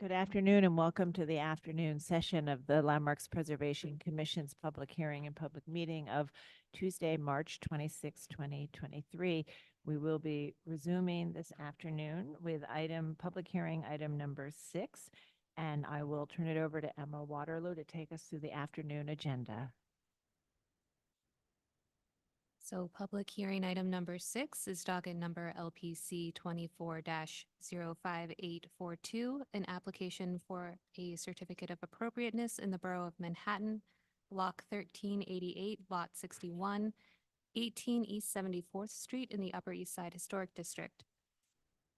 Good afternoon and welcome to the afternoon session of the Landmarks Preservation Commission's public hearing and public meeting of Tuesday, March 26, 2023. We will be resuming this afternoon with public hearing item number 6, and I will turn it over to Emma Waterloo to take us through the afternoon agenda. So public hearing item number 6 is docket number LPC 24-05842, an application for a certificate of appropriateness in the Borough of Manhattan, Block 1388, Lot 61, 18 East 74th Street in the Upper East Side Historic District.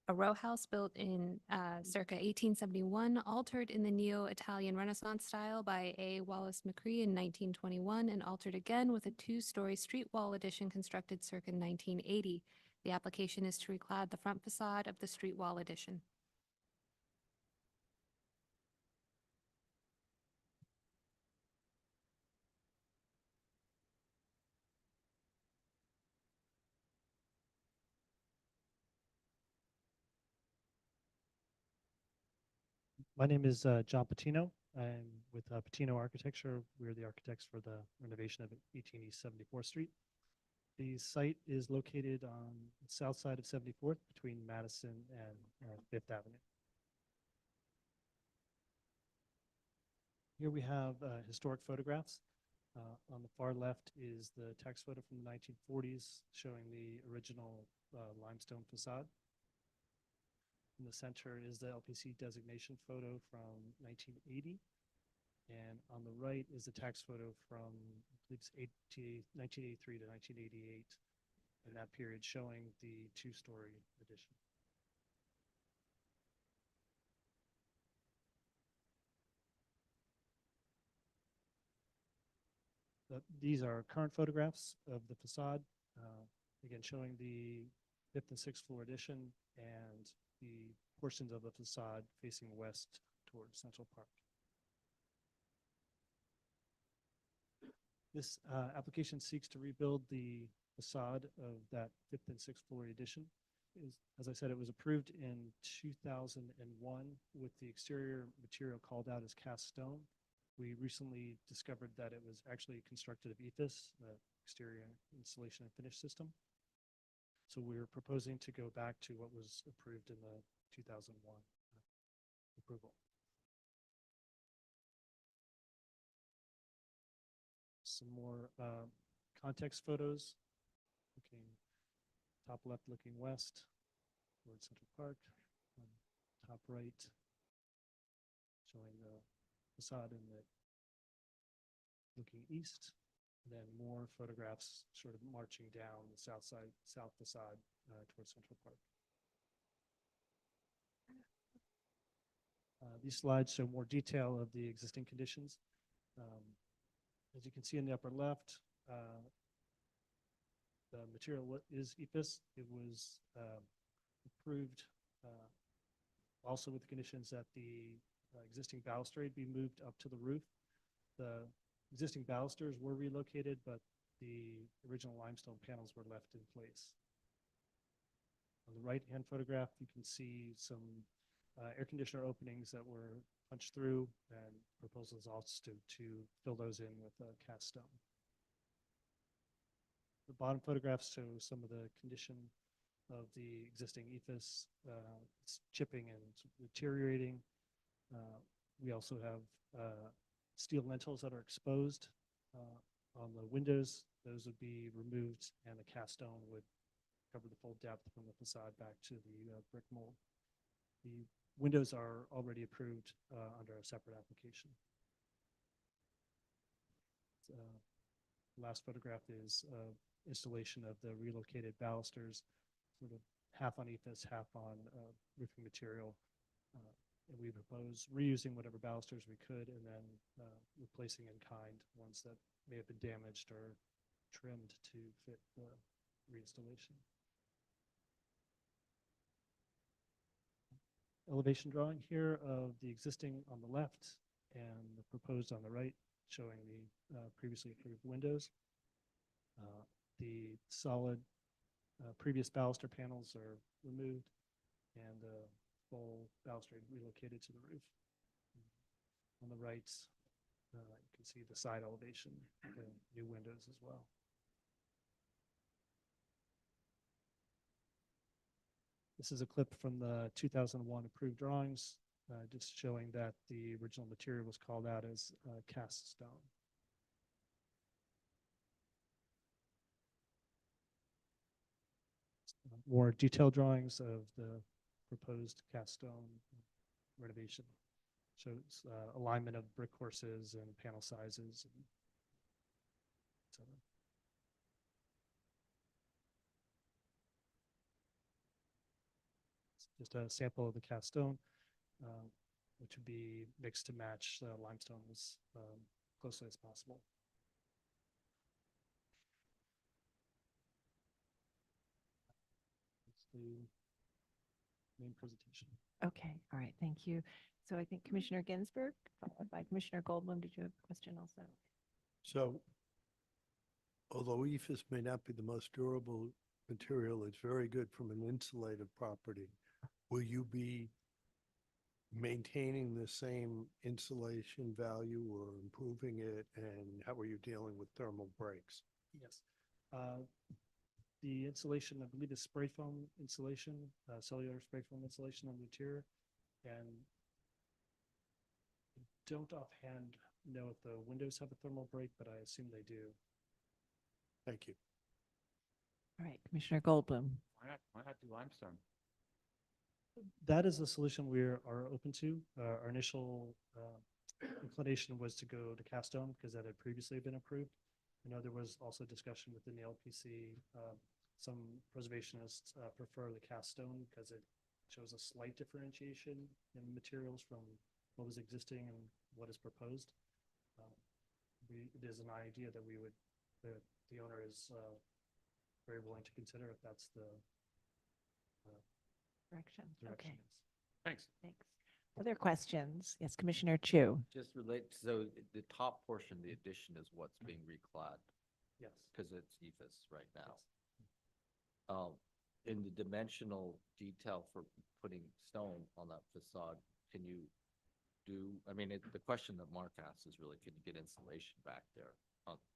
A row house built in circa 1871, altered in the Neo-Italian Renaissance style by A. Wallace McCree in 1921, and altered again with a two-story street wall addition constructed circa 1980. The application is to reclad the front facade of the street wall addition. My name is John Patino. I'm with Patino Architecture. We're the architects for the renovation of 18 East 74th Street. The site is located on the south side of 74th between Madison and 5th Avenue. Here we have historic photographs. On the far left is the tax photo from the 1940s showing the original limestone facade. In the center is the LPC designation photo from 1980. And on the right is the tax photo from, I believe it's 1983 to 1988, in that period showing the two-story addition. These are current photographs of the facade, again showing the 5th and 6th floor addition and the portions of the facade facing west towards Central Park. This application seeks to rebuild the facade of that 5th and 6th floor addition. As I said, it was approved in 2001 with the exterior material called out as cast stone. We recently discovered that it was actually constructed of EFIS, the exterior installation and finish system. So we're proposing to go back to what was approved in the 2001 approval. Some more context photos. Looking top left, looking west towards Central Park. Top right, showing the facade in the looking east. And then more photographs sort of marching down the south facade towards Central Park. These slides show more detail of the existing conditions. As you can see in the upper left, the material is EPIS. It was approved also with the conditions that the existing balustrade be moved up to the roof. The existing balusters were relocated, but the original limestone panels were left in place. On the right-hand photograph, you can see some air conditioner openings that were punched through, and proposals also to fill those in with cast stone. The bottom photographs show some of the condition of the existing EFIS. It's chipping and deteriorating. We also have steel lintels that are exposed on the windows. Those would be removed, and the cast stone would cover the full depth from the facade back to the brick mold. The windows are already approved under a separate application. Last photograph is installation of the relocated balusters, sort of half on EFIS, half on roofing material. And we propose reusing whatever balusters we could, and then replacing in kind ones that may have been damaged or trimmed to fit the reinstallation. Elevation drawing here of the existing on the left and the proposed on the right, showing the previously approved windows. The solid previous baluster panels are removed, and full balustrade relocated to the roof. On the right, you can see the side elevation, the new windows as well. This is a clip from the 2001 approved drawings, just showing that the original material was called out as cast stone. More detailed drawings of the proposed cast stone renovation. Shows alignment of brick courses and panel sizes, and et cetera. It's just a sample of the cast stone, which would be mixed to match limestone as closely as possible. That's the main presentation. Okay, all right, thank you. So I think Commissioner Ginsburg, followed by Commissioner Goldblum, did you have a question also? So although ephes may not be the most durable material, it's very good from an insulated property. Will you be maintaining the same insulation value or improving it? And how are you dealing with thermal breaks? Yes. The insulation, I believe, is spray foam insulation, cellular spray foam insulation on the interior. And I don't offhand know if the windows have a thermal break, but I assume they do. Thank you. All right, Commissioner Goldblum. Why not do limestone? That is a solution we are open to. Our initial inclination was to go to cast stone because that had previously been approved. I know there was also discussion within the LPC. Some preservationists prefer the cast stone because it shows a slight differentiation in materials from what was existing and what is proposed. It is an idea that the owner is very willing to consider if that's the Direction. direction. Okay, Thanks. thanks. Other questions? Yes, Commissioner Chu. Just relate, so the top portion, the addition is what's being reclad Yes. because it's ephes right now. In the dimensional detail for putting stone on that facade, can you do, I mean, the question that Mark asked is really, can you get insulation back there?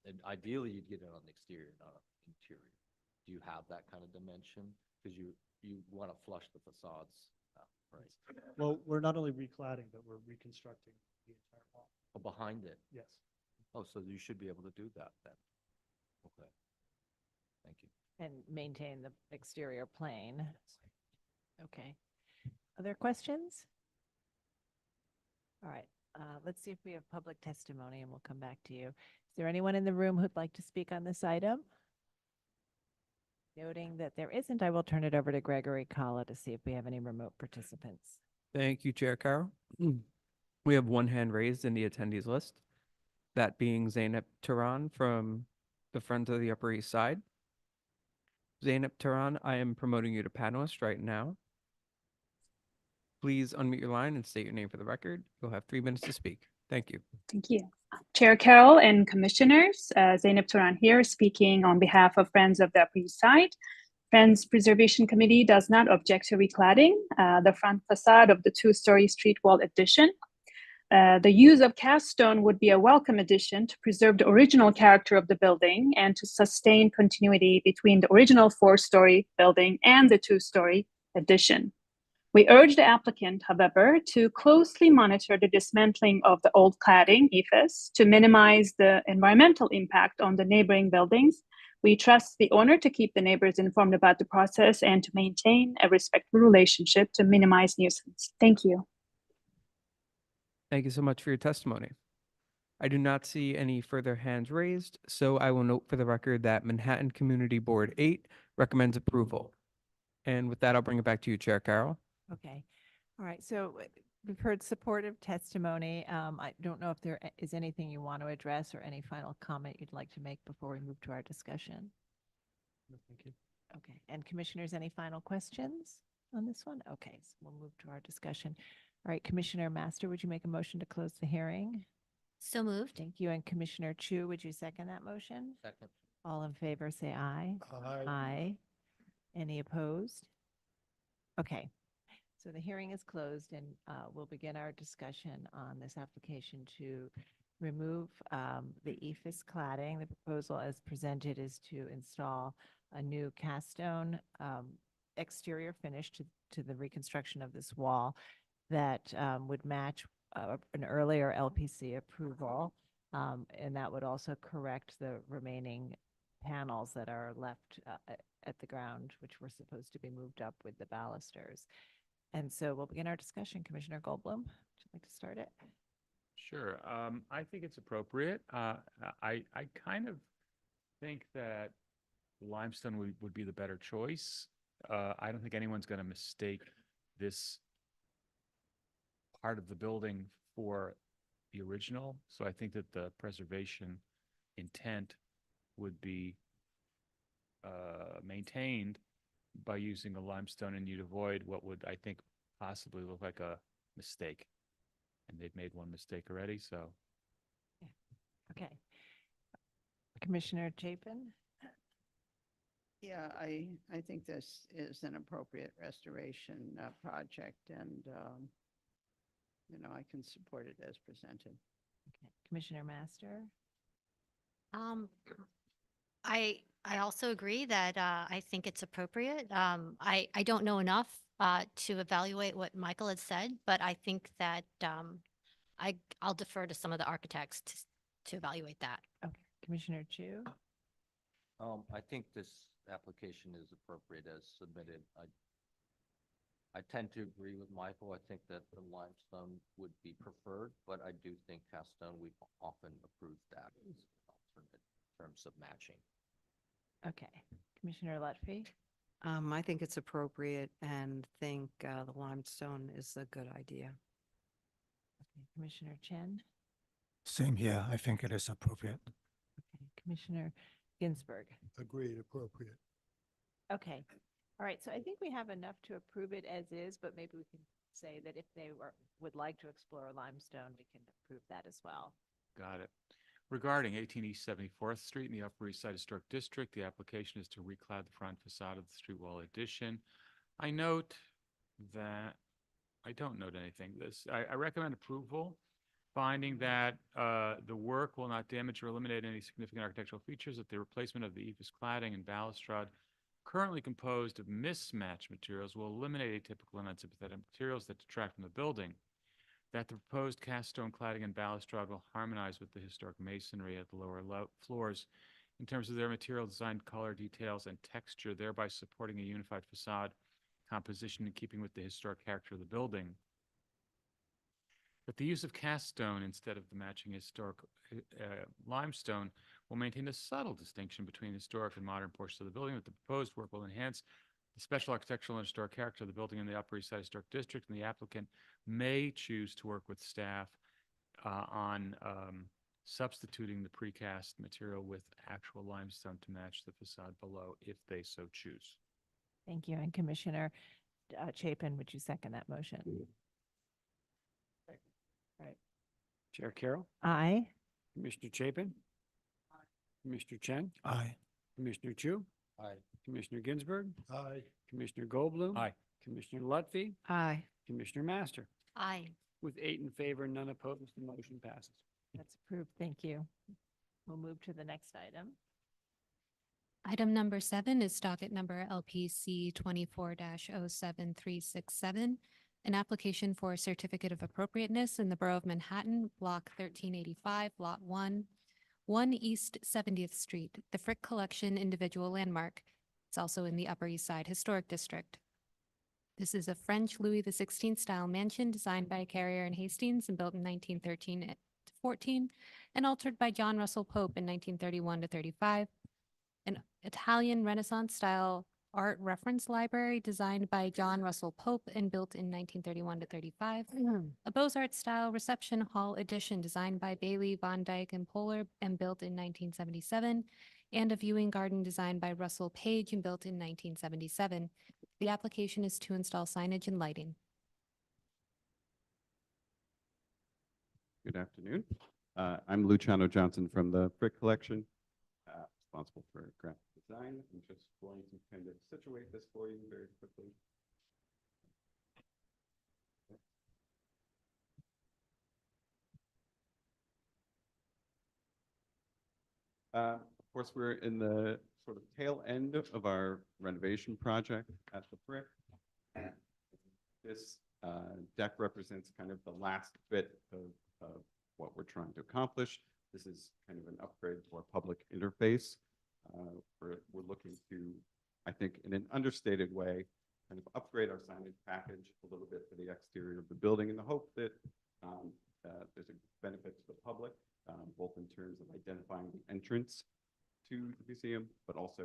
And ideally, you'd get it on the exterior, not on the interior. Do you have that kind of dimension? Because you want to flush the facades out, right? Well, we're not only recladding, but we're reconstructing the entire wall. Oh, behind it. Yes. Oh, so you should be able to do that then. Okay. Thank you. And maintain the exterior plane. Okay. Other questions? All right, let's see if we have public testimony and we'll come back to you. Is there anyone in the room who'd like to speak on this item? Noting that there isn't, I will turn it over to Gregory Kala to see if we have any remote participants. Thank you, Chair Carroll. We have one hand raised in the attendees list, that being Zainab Tehran from the Friends of the Upper East Side. Zainab Tehran, I am promoting you to panelist right now. Please unmute your line and state your name for the record. You'll have 3 minutes to speak. Thank you. Thank you. Chair Carroll and Commissioners, Zainab Tehran here speaking on behalf of Friends of the Upper East Side. Friends Preservation Committee does not object to recladding the front facade of the 2-story street wall addition. The use of cast stone would be a welcome addition to preserve the original character of the building and to sustain continuity between the original 4-story building and the 2-story addition. We urge the applicant, however, to closely monitor the dismantling of the old cladding, ephes, to minimize the environmental impact on the neighboring buildings. We trust the owner to keep the neighbors informed about the process and to maintain a respectful relationship to minimize nuisance. Thank you. Thank you so much for your testimony. I do not see any further hands raised, so I will note for the record that Manhattan Community Board 8 recommends approval. And with that, I'll bring it back to you, Chair Carroll. Okay. All right. So we've heard supportive testimony. I don't know if there is anything you want to address or any final comment you'd like to make before we move to our discussion. No, thank you. Okay. And commissioners, any final questions on this one? Okay. So we'll move to our discussion. All right. Commissioner Master, would you make a motion to close the hearing? So moved. Thank you. And Commissioner Chu, would you second that motion? Second. All in favor, say aye. Aye. Aye. Any opposed? Okay. So the hearing is closed and we'll begin our discussion on this application to remove the ephes cladding. The proposal as presented is to install a new cast stone exterior finish to the reconstruction of this wall that would match an earlier LPC approval. And that would also correct the remaining panels that are left at the ground, which were supposed to be moved up with the balusters. And so we'll begin our discussion. Commissioner Goldblum, would you like to start it? Sure. I think it's appropriate. I kind of think that limestone would be the better choice. I don't think anyone's going to mistake this part of the building for the original. So I think that the preservation intent would be maintained by using a limestone, and you'd avoid what would, I think, possibly look like a mistake. And they've made one mistake already, so. Okay. Commissioner Chapin? Yeah, I think this is an appropriate restoration project, and, I can support it as presented. Okay. Commissioner Master? I also agree that I think it's appropriate. I don't know enough to evaluate what Michael had said, but I think that I'll defer to some of the architects to evaluate that. Okay. Commissioner Chu? I think this application is appropriate as submitted. I tend to agree with Michael. I think that the limestone would be preferred, but I do think cast stone, we've often approved that as an alternate in terms of matching. Okay. Commissioner Lutfi? I think it's appropriate and think the limestone is a good idea. Okay. Commissioner Chen? Same here. I think it is appropriate. Okay. Commissioner Ginsburg? Agreed, appropriate. Okay. All right. So I think we have enough to approve it as is, but maybe we can say that if they would like to explore limestone, we can approve that as well. Got it. Regarding 18 East 74th Street in the Upper East Side Historic District, the application is to reclad the front facade of the street wall addition. I note that, I don't note anything. I recommend approval, finding that the work will not damage or eliminate any significant architectural features, that the replacement of the ephes cladding and balustrade currently composed of mismatched materials will eliminate atypical and unsympathetic materials that detract from the building, that the proposed cast stone cladding and balustrade will harmonize with the historic masonry at the lower floors in terms of their material design, color, details, and texture, thereby supporting a unified facade composition in keeping with the historic character of the building. That the use of cast stone instead of the matching historic limestone will maintain a subtle distinction between historic and modern portions of the building, that the proposed work will enhance the special architectural and historic character of the building in the Upper East Side Historic District, and the applicant may choose to work with staff on substituting the precast material with actual limestone to match the facade below if they so choose. Thank you. And Commissioner Chapin, would you second that motion? Right. Chair Carroll, Aye. Commissioner Chapin, Commissioner Chen, Aye. Commissioner Chu, Aye. Commissioner Ginsburg, Aye. Commissioner Goldblum. Aye. Commissioner Lutfi, Aye. Commissioner Master. Aye. With 8 in favor, none opposed, the motion passes. That's approved. Thank you. We'll move to the next item. Item number 7 is docket number LPC 24-07367, an application for a certificate of appropriateness in the Borough of Manhattan, Block 1385, Lot 1, 1 East 70th Street, the Frick Collection Individual Landmark. It's also in the Upper East Side Historic District. This is a French Louis XVI style mansion designed by Carrier and Hastings and built in 1913-14 and altered by John Russell Pope in 1931-35. An Italian Renaissance style art reference library designed by John Russell Pope and built in 1931-35. A Beaux-Arts style reception hall addition designed by Bailey, Von Dyke, and Polar and built in 1977. And a viewing garden designed by Russell Page and built in 1977. The application is to install signage and lighting. Good afternoon. I'm Luciano Johnson from the Frick Collection, responsible for graphic design. I'm just going to kind of situate this for you very quickly. Of course, we're in the sort of tail end of our renovation project at the Frick. This deck represents kind of the last bit of what we're trying to accomplish. This is kind of an upgrade to our public interface. We're looking to, I think, in an understated way, kind of upgrade our signage package a little bit for the exterior of the building in the hope that there's a benefit to the public, both in terms of identifying the entrance to the museum, but also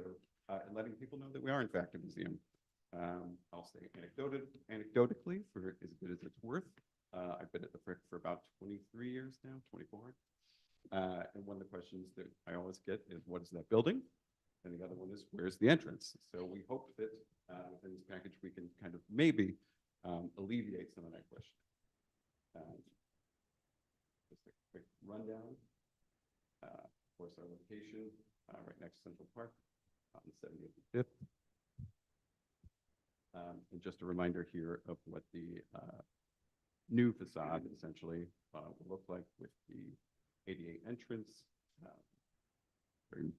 in letting people know that we are in fact a museum. I'll say anecdotally, for as good as it's worth, I've been at the Frick for about 23 years now, 24. And one of the questions that I always get is, what is that building? And the other one is, where's the entrance? So we hope that within this package, we can kind of maybe alleviate some of that question. Just a quick rundown. Of course, our location right next to Central Park on 70th and 5th. And just a reminder here of what the new facade essentially will look like with the ADA entrance. Very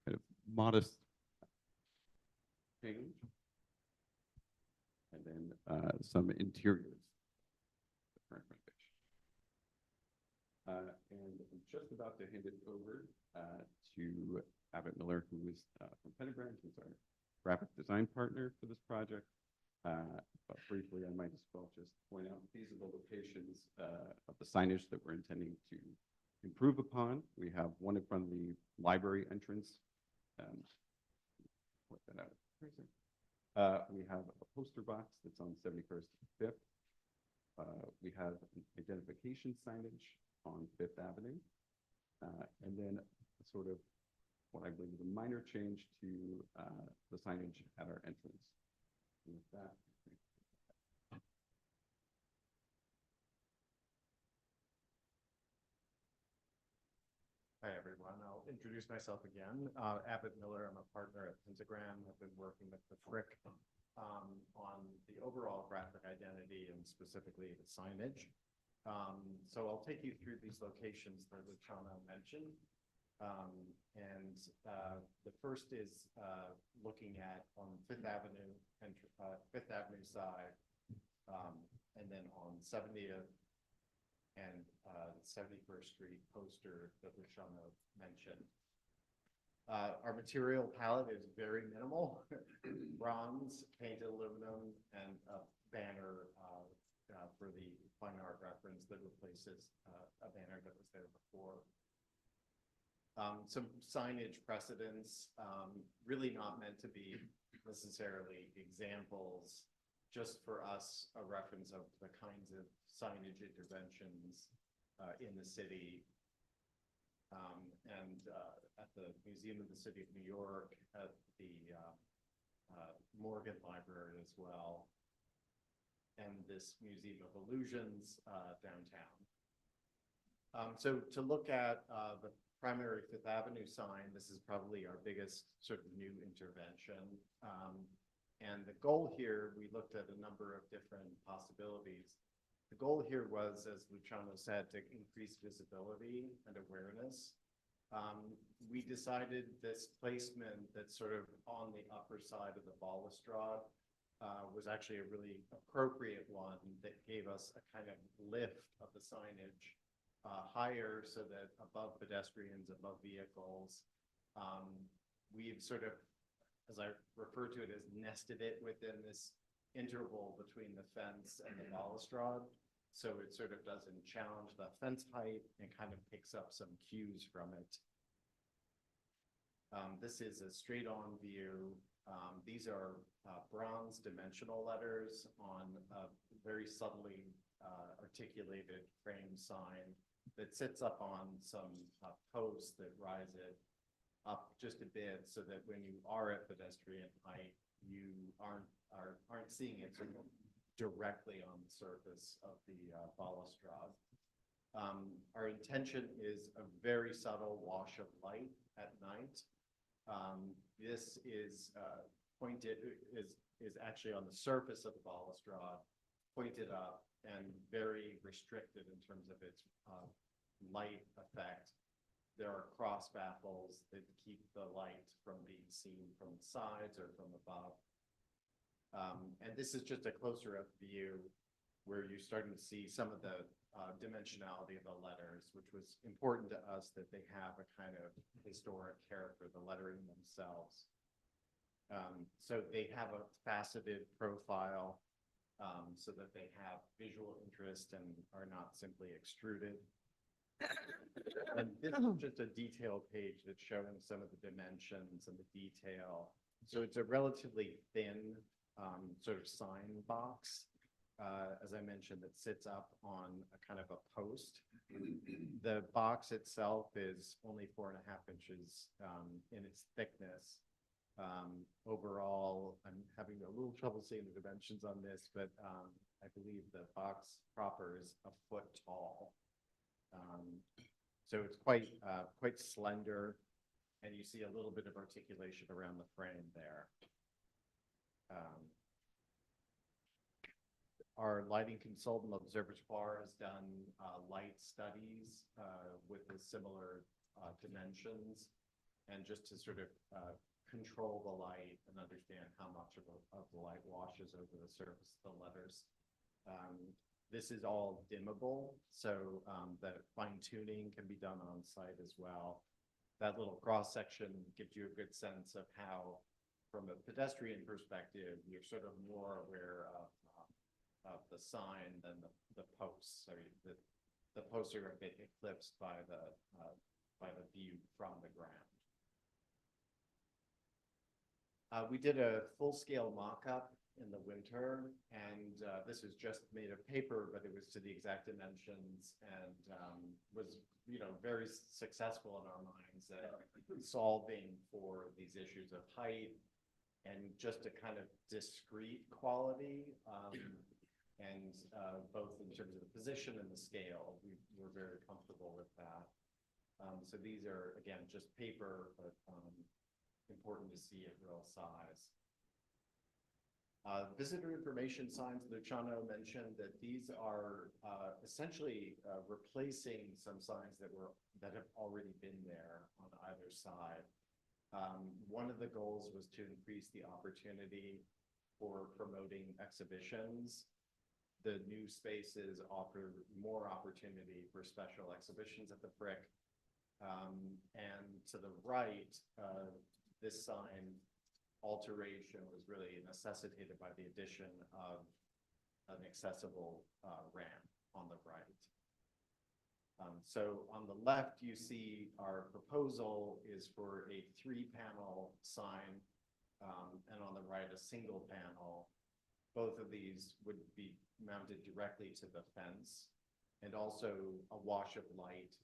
kind of modest change. And then some interiors. The current renovation. And I'm just about to hand it over to Abbott Miller, who is from Pentagram, who's our graphic design partner for this project. But briefly, I might as well just point out these are the locations of the signage that we're intending to improve upon. We have one in front of the library entrance. Point that out. We have a poster box that's on 71st and 5th. We have an identification signage on 5th Avenue. And then sort of what I believe is a minor change to the signage at our entrance. And with that, hi, everyone. I'll introduce myself again. Abbott Miller, I'm a partner at Pentagram. I've been working with the Frick on the overall graphic identity and specifically the signage. So I'll take you through these locations that Luciano mentioned. The first is looking at on Fifth Avenue side, and then on 70th and 71st Street poster that Luciano mentioned. Our material palette is very minimal: bronze, painted aluminum, and a banner for the fine art reference that replaces a banner that was there before. Some signage precedents, really not meant to be necessarily examples, just for us a reference of the kinds of signage interventions in the city. At the Museum of the City of New York, at the Morgan Library as well, and this Museum of Illusions downtown. So to look at the primary Fifth Avenue sign, this is probably our biggest sort of new intervention. And the goal here, we looked at a number of different possibilities. The goal here was, as Luciano said, to increase visibility and awareness. We decided this placement that's sort of on the upper side of the balustrade was actually a really appropriate one that gave us a kind of lift of the signage higher, so that above pedestrians, above vehicles, we've sort of, as I refer to it, as nested it within this interval between the fence and the balustrade. So it sort of doesn't challenge the fence height and kind of picks up some cues from it. This is a straight-on view. These are bronze dimensional letters on a very subtly articulated frame sign that sits up on some posts that rise it up just a bit, so that when you are at pedestrian height, you aren't seeing it sort of directly on the surface of the balustrade. Our intention is a very subtle wash of light at night. This is is actually on the surface of the balustrade, pointed up and very restricted in terms of its light effect. there are cross baffles that keep the light from being seen from the sides or from above. And this is just a closer up view where you're starting to see some of the dimensionality of the letters, which was important to us that they have a kind of historic character, the lettering themselves. So they have a faceted profile so that they have visual interest and are not simply extruded. And this is just a detailed page that's showing some of the dimensions and the detail. So it's a relatively thin sort of sign box, as I mentioned, that sits up on a kind of a post. The box itself is only 4.5 inches in its thickness. Overall, I'm having a little trouble seeing the dimensions on this, but I believe the box proper is a foot tall. So it's quite slender, and you see a little bit of articulation around the frame there. Our lighting consultant observatoire has done light studies with the similar dimensions, and just to sort of control the light and understand how much of the light washes over the surface of the letters. This is all dimmable, so the fine tuning can be done on site as well. That little cross section gives you a good sense of how, from a pedestrian perspective, you're sort of more aware of the sign than the posts. So the posts are a bit eclipsed by the view from the ground. We did a full-scale mock-up in the winter, and this was just made of paper, but it was to the exact dimensions, and was, very successful in our minds at solving for these issues of height and just a kind of discrete quality, and both in terms of the position and the scale. We were very comfortable with that. So these are, again, just paper, but important to see at real size. Visitor information signs, Luciano mentioned that these are essentially replacing some signs that have already been there on either side. One of the goals was to increase the opportunity for promoting exhibitions. The new spaces offer more opportunity for special exhibitions at the Frick. And to the right, this sign alteration was really necessitated by the addition of an accessible ramp on the right. So on the left, you see our proposal is for a 3-panel sign, and on the right, a single panel. Both of these would be mounted directly to the fence, and also a wash of light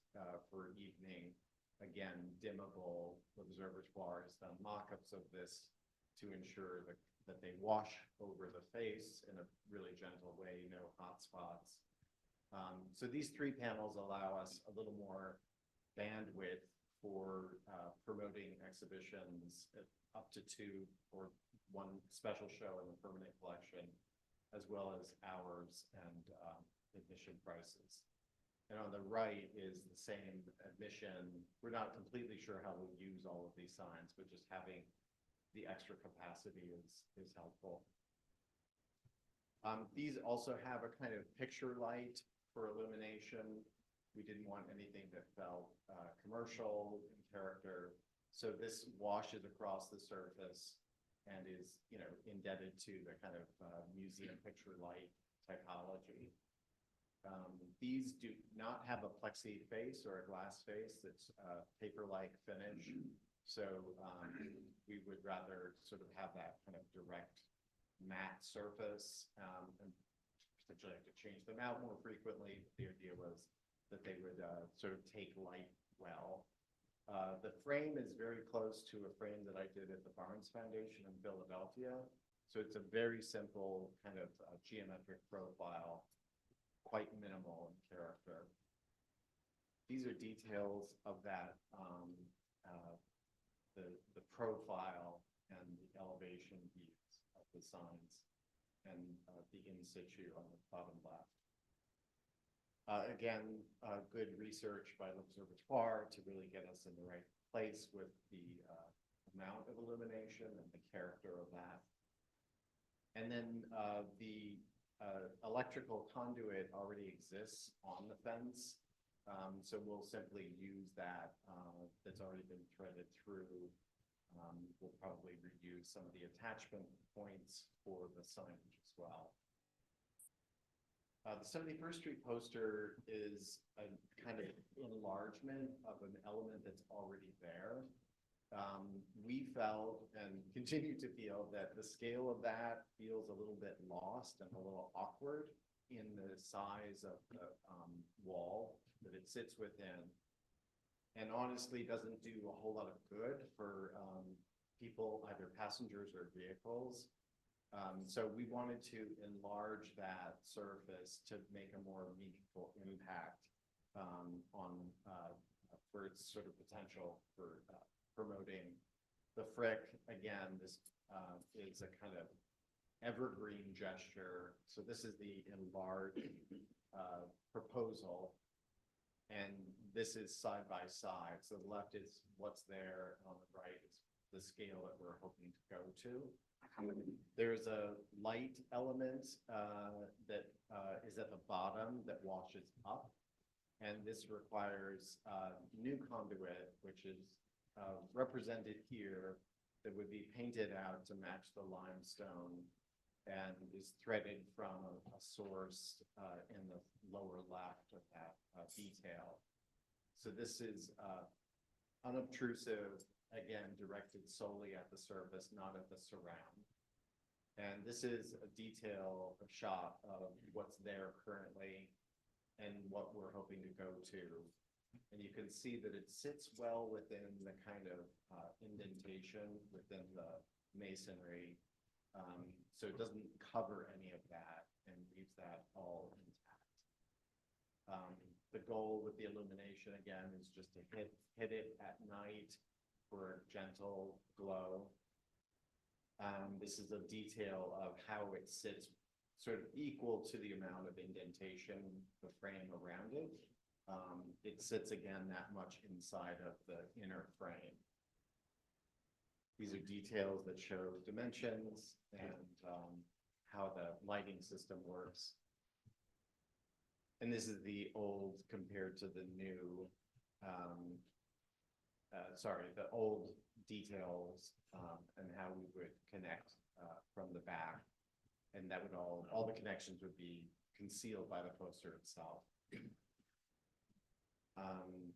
for evening. Again, dimmable. Observatoire has done mock-ups of this to ensure that they wash over the face in a really gentle way, no hot spots. So these 3 panels allow us a little more bandwidth for promoting exhibitions up to 2 or 1 special show in the permanent collection, as well as hours and admission prices. And on the right is the same admission. We're not completely sure how we'll use all of these signs, but just having the extra capacity is helpful. These also have a kind of picture light for illumination. We didn't want anything that felt commercial in character. So this washes across the surface and is, indebted to the kind of museum picture light typology. These do not have a plexi face or a glass face. It's paper-like finish. So we would rather sort of have that kind of direct matte surface, and potentially have to change them out more frequently. The idea was that they would sort of take light well. The frame is very close to a frame that I did at the Barnes Foundation in Philadelphia. So it's a very simple kind of geometric profile, quite minimal in character. These are details of that, the profile and the elevation views of the signs, and the in situ on the bottom left. Again, good research by l'Observatoire to really get us in the right place with the amount of illumination and the character of that. And then the electrical conduit already exists on the fence. So we'll simply use that that's already been threaded through. We'll probably reuse some of the attachment points for the signage as well. The 71st Street poster is a kind of enlargement of an element that's already there. We felt and continue to feel that the scale of that feels a little bit lost and a little awkward in the size of the wall that it sits within. And honestly doesn't do a whole lot of good for people, either passengers or vehicles. So we wanted to enlarge that surface to make a more meaningful impact for its sort of potential for promoting the frick. Again, this is a kind of evergreen gesture. So this is the enlarged proposal. And this is side by side. So the left is what's there, on the right is the scale that we're hoping to go to. There's a light element that is at the bottom that washes up. And this requires new conduit, which is represented here, that would be painted out to match the limestone and is threaded from a source in the lower left of that detail. So this is unobtrusive, again, directed solely at the surface, not at the surround. And this is a detail, a shot of what's there currently and what we're hoping to go to. And you can see that it sits well within the kind of indentation within the masonry. So it doesn't cover any of that and leaves that all intact. The goal with the illumination, again, is just to hit it at night for a gentle glow. This is a detail of how it sits sort of equal to the amount of indentation, the frame around it. It sits again that much inside of the inner frame. These are details that show dimensions and how the lighting system works. And this is the old compared to the new, the old details and how we would connect from the back. And that would all the connections would be concealed by the poster itself.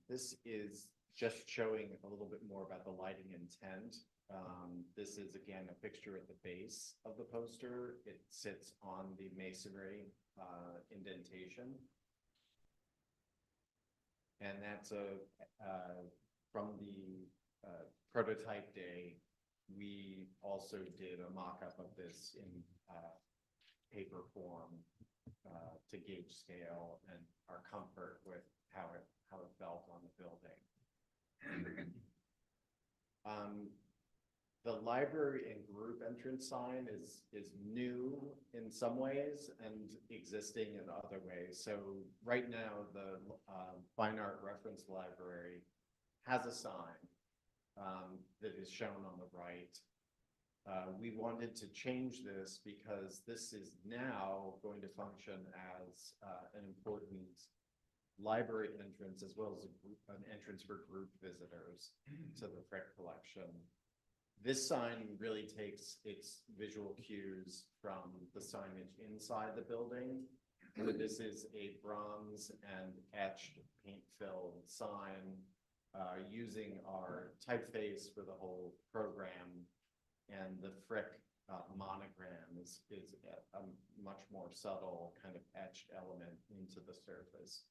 This is just showing a little bit more about the lighting intent. This is, again, a fixture at the base of the poster. It sits on the masonry indentation. And that's from the prototype day. We also did a mock-up of this in paper form to gauge scale and our comfort with how it felt on the building. The library and group entrance sign is new in some ways and existing in other ways. So right now, the Fine Art Reference Library has a sign that is shown on the right. We wanted to change this because this is now going to function as an important library entrance as well as an entrance for group visitors to the Frick collection. This sign really takes its visual cues from the signage inside the building. So this is a bronze and etched paint-filled sign using our typeface for the whole program. And the Frick monogram is a much more subtle kind of etched element into the surface.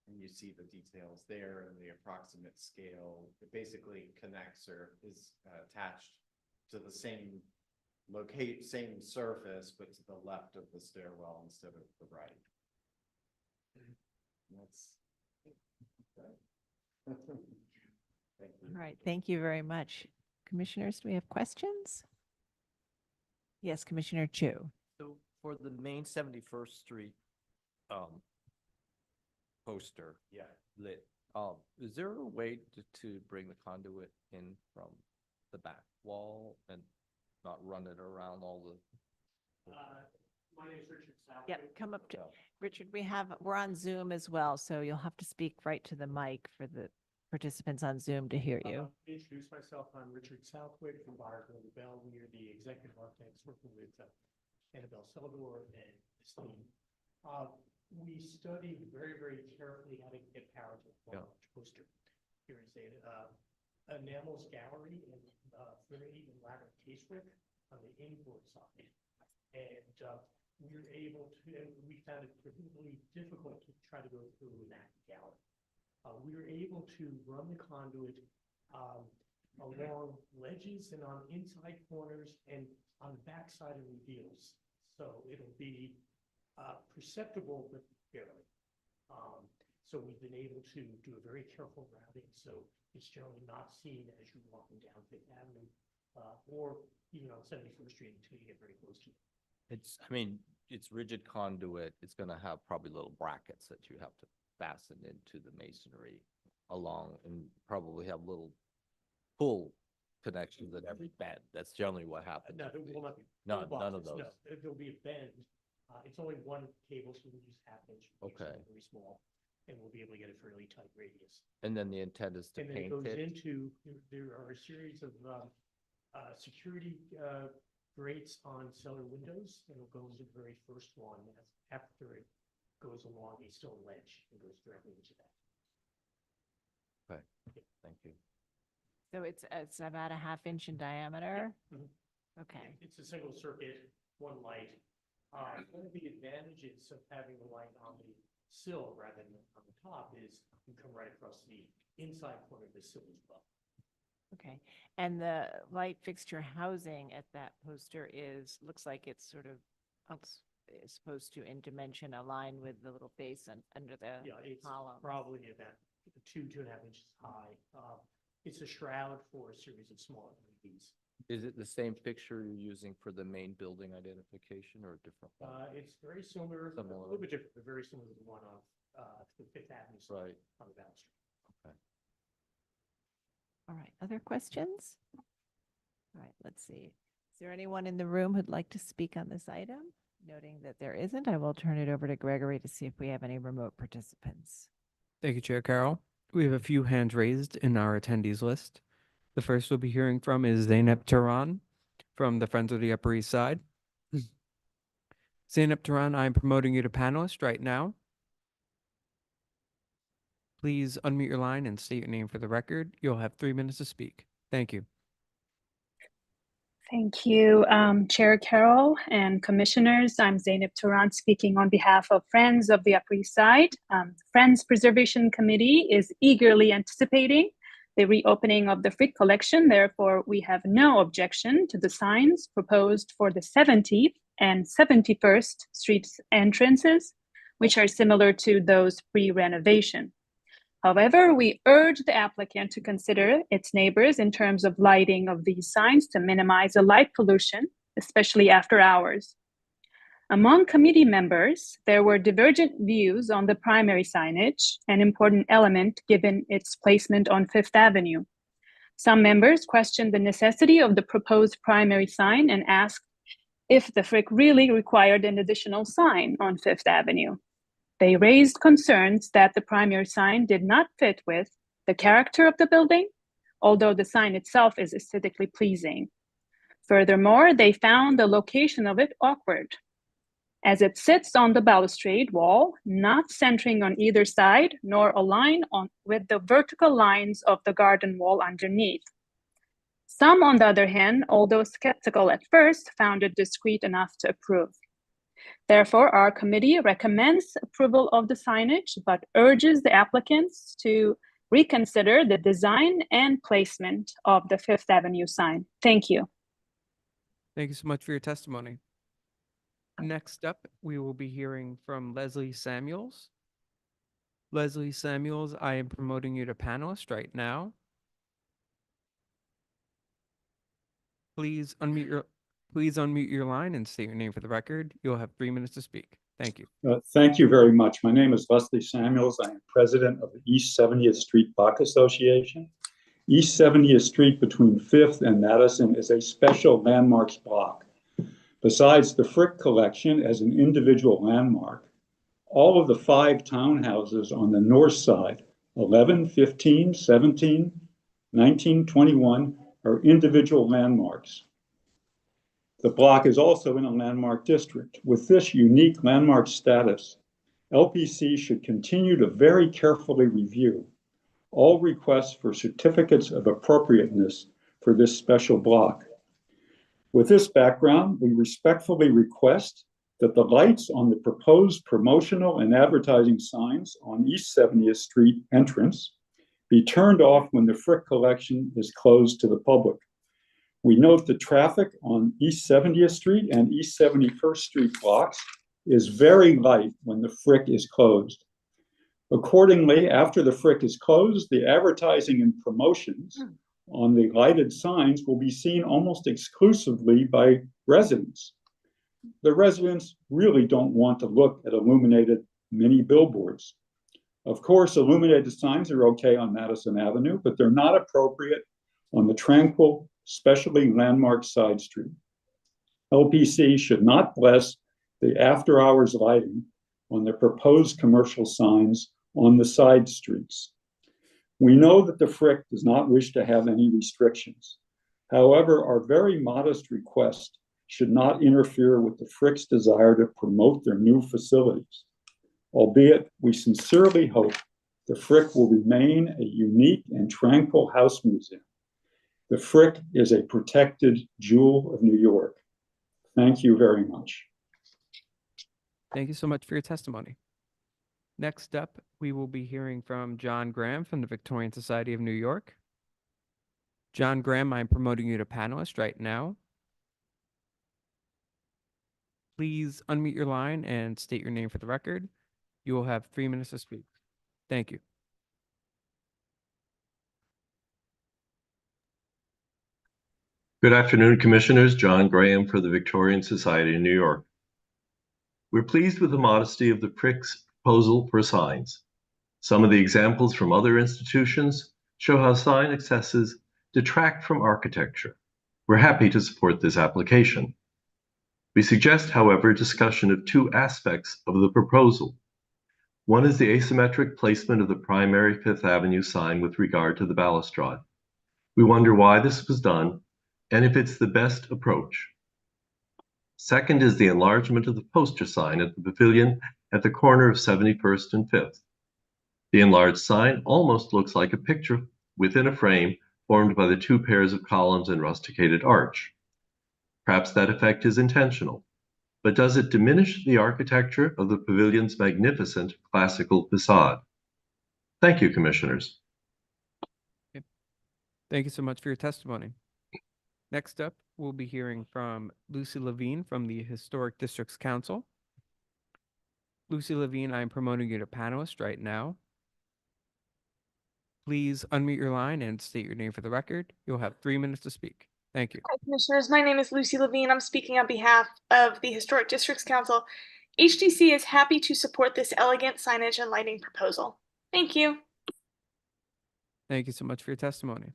And you see the details there and the approximate scale. It basically connects or is attached to the same surface, but to the left of the stairwell instead of the right. And that's Thank you. All right, thank you very much. Commissioners, do we have questions? Yes, Commissioner Chu. So for the main 71st Street poster Yeah. lit. Is there a way to bring the conduit in from the back wall and not run it around all the? My name is Richard Southwick. Yep, come up to, Yeah. Richard, we're on Zoom as well, so you'll have to speak right to the mic for the participants on Zoom to hear you. Introduce myself. I'm Richard Southwick from Byerville Bell. We are the executive architects working with Annabelle Seldor and this team. We studied very, very carefully how to get power to a large poster. Here is a enamels gallery and frame and ladder casework on the inboard side. And we were able to, and we found it particularly difficult to try to go through an active gallery. We were able to run the conduit along ledges and on inside corners and on the backside of reveals. So it'll be perceptible, but barely. So we've been able to do a very careful routing, so it's generally not seen as you're walking down Fifth Avenue or even on 71st Street until you get very close to it. It's rigid conduit. It's gonna have probably little brackets that you have to fasten into the masonry along and probably have little pull connections at every bend. That's generally what happens. No, there will not be. None of boxes, those. No, there'll be a bend. It's only one cable, so we'll use half inch. Okay. Very small, and we'll be able to get a fairly tight radius. And then the intent is to And then it paint goes it. into, there are a series of security grates on cellar windows, and it goes to the very first one. After it goes along a stone ledge, it goes directly into that. Okay, thank you. So it's about a half inch in diameter? Mhm. Okay. It's a single circuit, one light. One of the advantages of having the light on the sill rather than on the top is you come right across the inside corner of the sill as well. Okay, and the light fixture housing at that poster looks like it's sort of, is supposed to in dimension align with the little base under the Yeah, it's column. probably about 2.5 inches high. It's a shroud for a series of smaller LEDs. Is it the same picture you're using for the main building identification or a different one? It's very similar, a Similar. little bit different, but very similar to the one on the Fifth Avenue side Right. on the balustrade. All right, other questions? All right, let's see. Is there anyone in the room who'd like to speak on this item? Noting that there isn't, I will turn it over to Gregory to see if we have any remote participants. Thank you, Chair Carroll. We have a few hands raised in our attendees list. The first we'll be hearing from is Zainab Turan from the Friends of the Upper East Side. Zainab Turan, I'm promoting you to panelist right now. Please unmute your line and state your name for the record. You'll have 3 minutes to speak. Thank you. Thank you, Chair Carroll and Commissioners. I'm Zainab Turan speaking on behalf of Friends of the Upper East Side. Friends Preservation Committee is eagerly anticipating the reopening of the Frick Collection. Therefore, we have no objection to the signs proposed for the 70th and 71st Streets entrances, which are similar to those pre-renovation. However, we urge the applicant to consider its neighbors in terms of lighting of these signs to minimize the light pollution, especially after hours. Among committee members, there were divergent views on the primary signage, an important element given its placement on Fifth Avenue. Some members questioned the necessity of the proposed primary sign and asked if the Frick really required an additional sign on Fifth Avenue. They raised concerns that the primary sign did not fit with the character of the building, although the sign itself is aesthetically pleasing. Furthermore, they found the location of it awkward, as it sits on the balustrade wall, not centering on either side, nor aligned with the vertical lines of the garden wall underneath. Some, on the other hand, although skeptical at first, found it discreet enough to approve. Therefore, our committee recommends approval of the signage, but urges the applicants to reconsider the design and placement of the Fifth Avenue sign. Thank you. Thank you so much for your testimony. Next up, we will be hearing from Leslie Samuels. Leslie Samuels, I am promoting you to panelist right now. Please unmute your line and state your name for the record. You'll have 3 minutes to speak. Thank you. Thank you very much. My name is Leslie Samuels. I am president of the East 70th Street Block Association. East 70th Street between 5th and Madison is a special landmarks block. Besides the Frick Collection as an individual landmark, all of the 5 townhouses on the north side, 11, 15, 17, 19, 21, are individual landmarks. The block is also in a landmark district. With this unique landmark status, LPC should continue to very carefully review all requests for certificates of appropriateness for this special block. With this background, we respectfully request that the lights on the proposed promotional and advertising signs on East 70th Street entrance be turned off when the Frick Collection is closed to the public. We note the traffic on East 70th Street and East 71st Street blocks is very light when the Frick is closed. Accordingly, after the Frick is closed, the advertising and promotions on the lighted signs will be seen almost exclusively by residents. The residents really don't want to look at illuminated mini billboards. Of course, illuminated signs are okay on Madison Avenue, but they're not appropriate on the tranquil, specially landmarked side street. LPC should not bless the after-hours lighting on the proposed commercial signs on the side streets. We know that the Frick does not wish to have any restrictions. However, our very modest request should not interfere with the Frick's desire to promote their new facilities. Albeit, we sincerely hope the Frick will remain a unique and tranquil house museum. The Frick is a protected jewel of New York. Thank you very much. Thank you so much for your testimony. Next up, we will be hearing from John Graham from the Victorian Society of New York. John Graham, I'm promoting you to panelist right now. Please unmute your line and state your name for the record. You will have 3 minutes to speak. Thank you. Good afternoon, Commissioners. John Graham for the Victorian Society of New York. We're pleased with the modesty of the Frick's proposal for signs. Some of the examples from other institutions show how sign excesses detract from architecture. We're happy to support this application. We suggest, however, discussion of 2 aspects of the proposal. One is the asymmetric placement of the primary Fifth Avenue sign with regard to the balustrade. We wonder why this was done and if it's the best approach. Second is the enlargement of the poster sign at the pavilion at the corner of 71st and 5th. The enlarged sign almost looks like a picture within a frame formed by the 2 pairs of columns and rusticated arch. Perhaps that effect is intentional, but does it diminish the architecture of the pavilion's magnificent classical facade? Thank you, Commissioners. Thank you so much for your testimony. Next up, we'll be hearing from Lucy Levine from the Historic Districts Council. Lucy Levine, I'm promoting you to panelist right now. Please unmute your line and state your name for the record. You'll have 3 minutes to speak. Thank you. Hi, Commissioners. My name is Lucy Levine. I'm speaking on behalf of the Historic Districts Council. HDC is happy to support this elegant signage and lighting proposal. Thank you. Thank you so much for your testimony.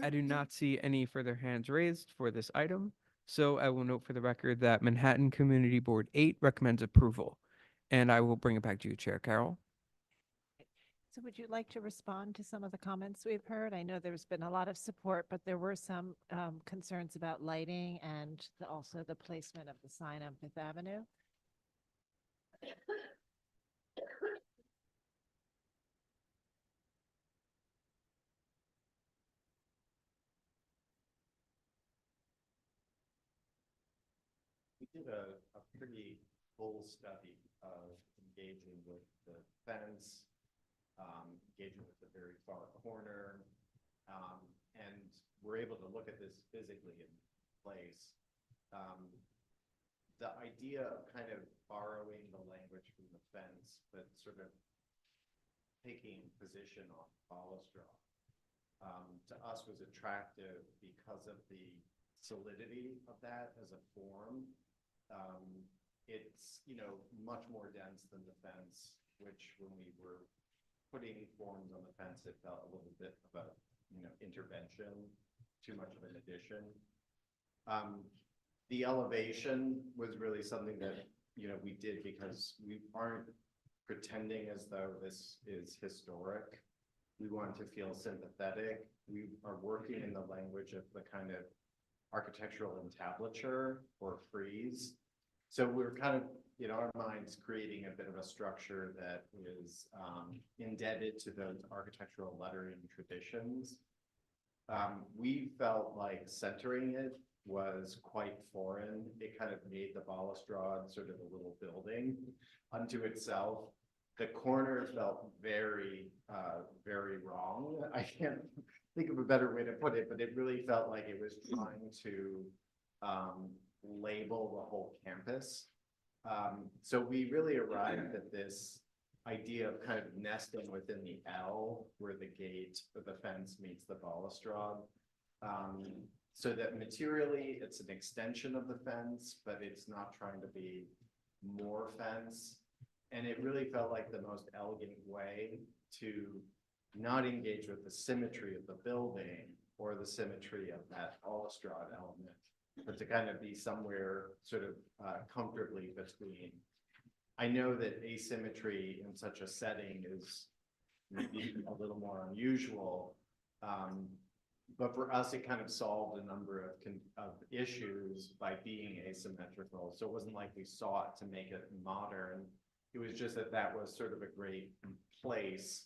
I do not see any further hands raised for this item, so I will note for the record that Manhattan Community Board 8 recommends approval, and I will bring it back to you, Chair Carroll. So would you like to respond to some of the comments we've heard? I know there's been a lot of support, but there were some concerns about lighting and also the placement of the sign on Fifth Avenue. We did a pretty full study of engaging with the fence, engaging with the very far corner, and we're able to look at this physically in place. The idea of kind of borrowing the language from the fence, but sort of taking position on balustrade, to us was attractive because of the solidity of that as a form. it's, you know, much more dense than the fence, which when we were putting forms on the fence, it felt a little bit of a, you know, intervention, too much of an addition. The elevation was really something that, you know, we did because we aren't pretending as though this is historic. We want to feel sympathetic. We are working in the language of the kind of architectural entablature or frieze. So we're kind of, in our minds, creating a bit of a structure that is indebted to those architectural lettering traditions. We felt like centering it was quite foreign. It kind of made the balustrade sort of a little building unto itself. The corner felt very, very wrong. I can't think of a better way to put it, but it really felt like it was trying to label the whole campus. So we really arrived at this idea of kind of nesting within the L where the gate or the fence meets the balustrade. So that materially it's an extension of the fence, but it's not trying to be more fence. And it really felt like the most elegant way to not engage with the symmetry of the building or the symmetry of that balustrade element, but to kind of be somewhere sort of comfortably between. I know that asymmetry in such a setting is maybe a little more unusual, but for us, it kind of solved a number of issues by being asymmetrical. So it wasn't like we sought to make it modern. It was just that that was sort of a great place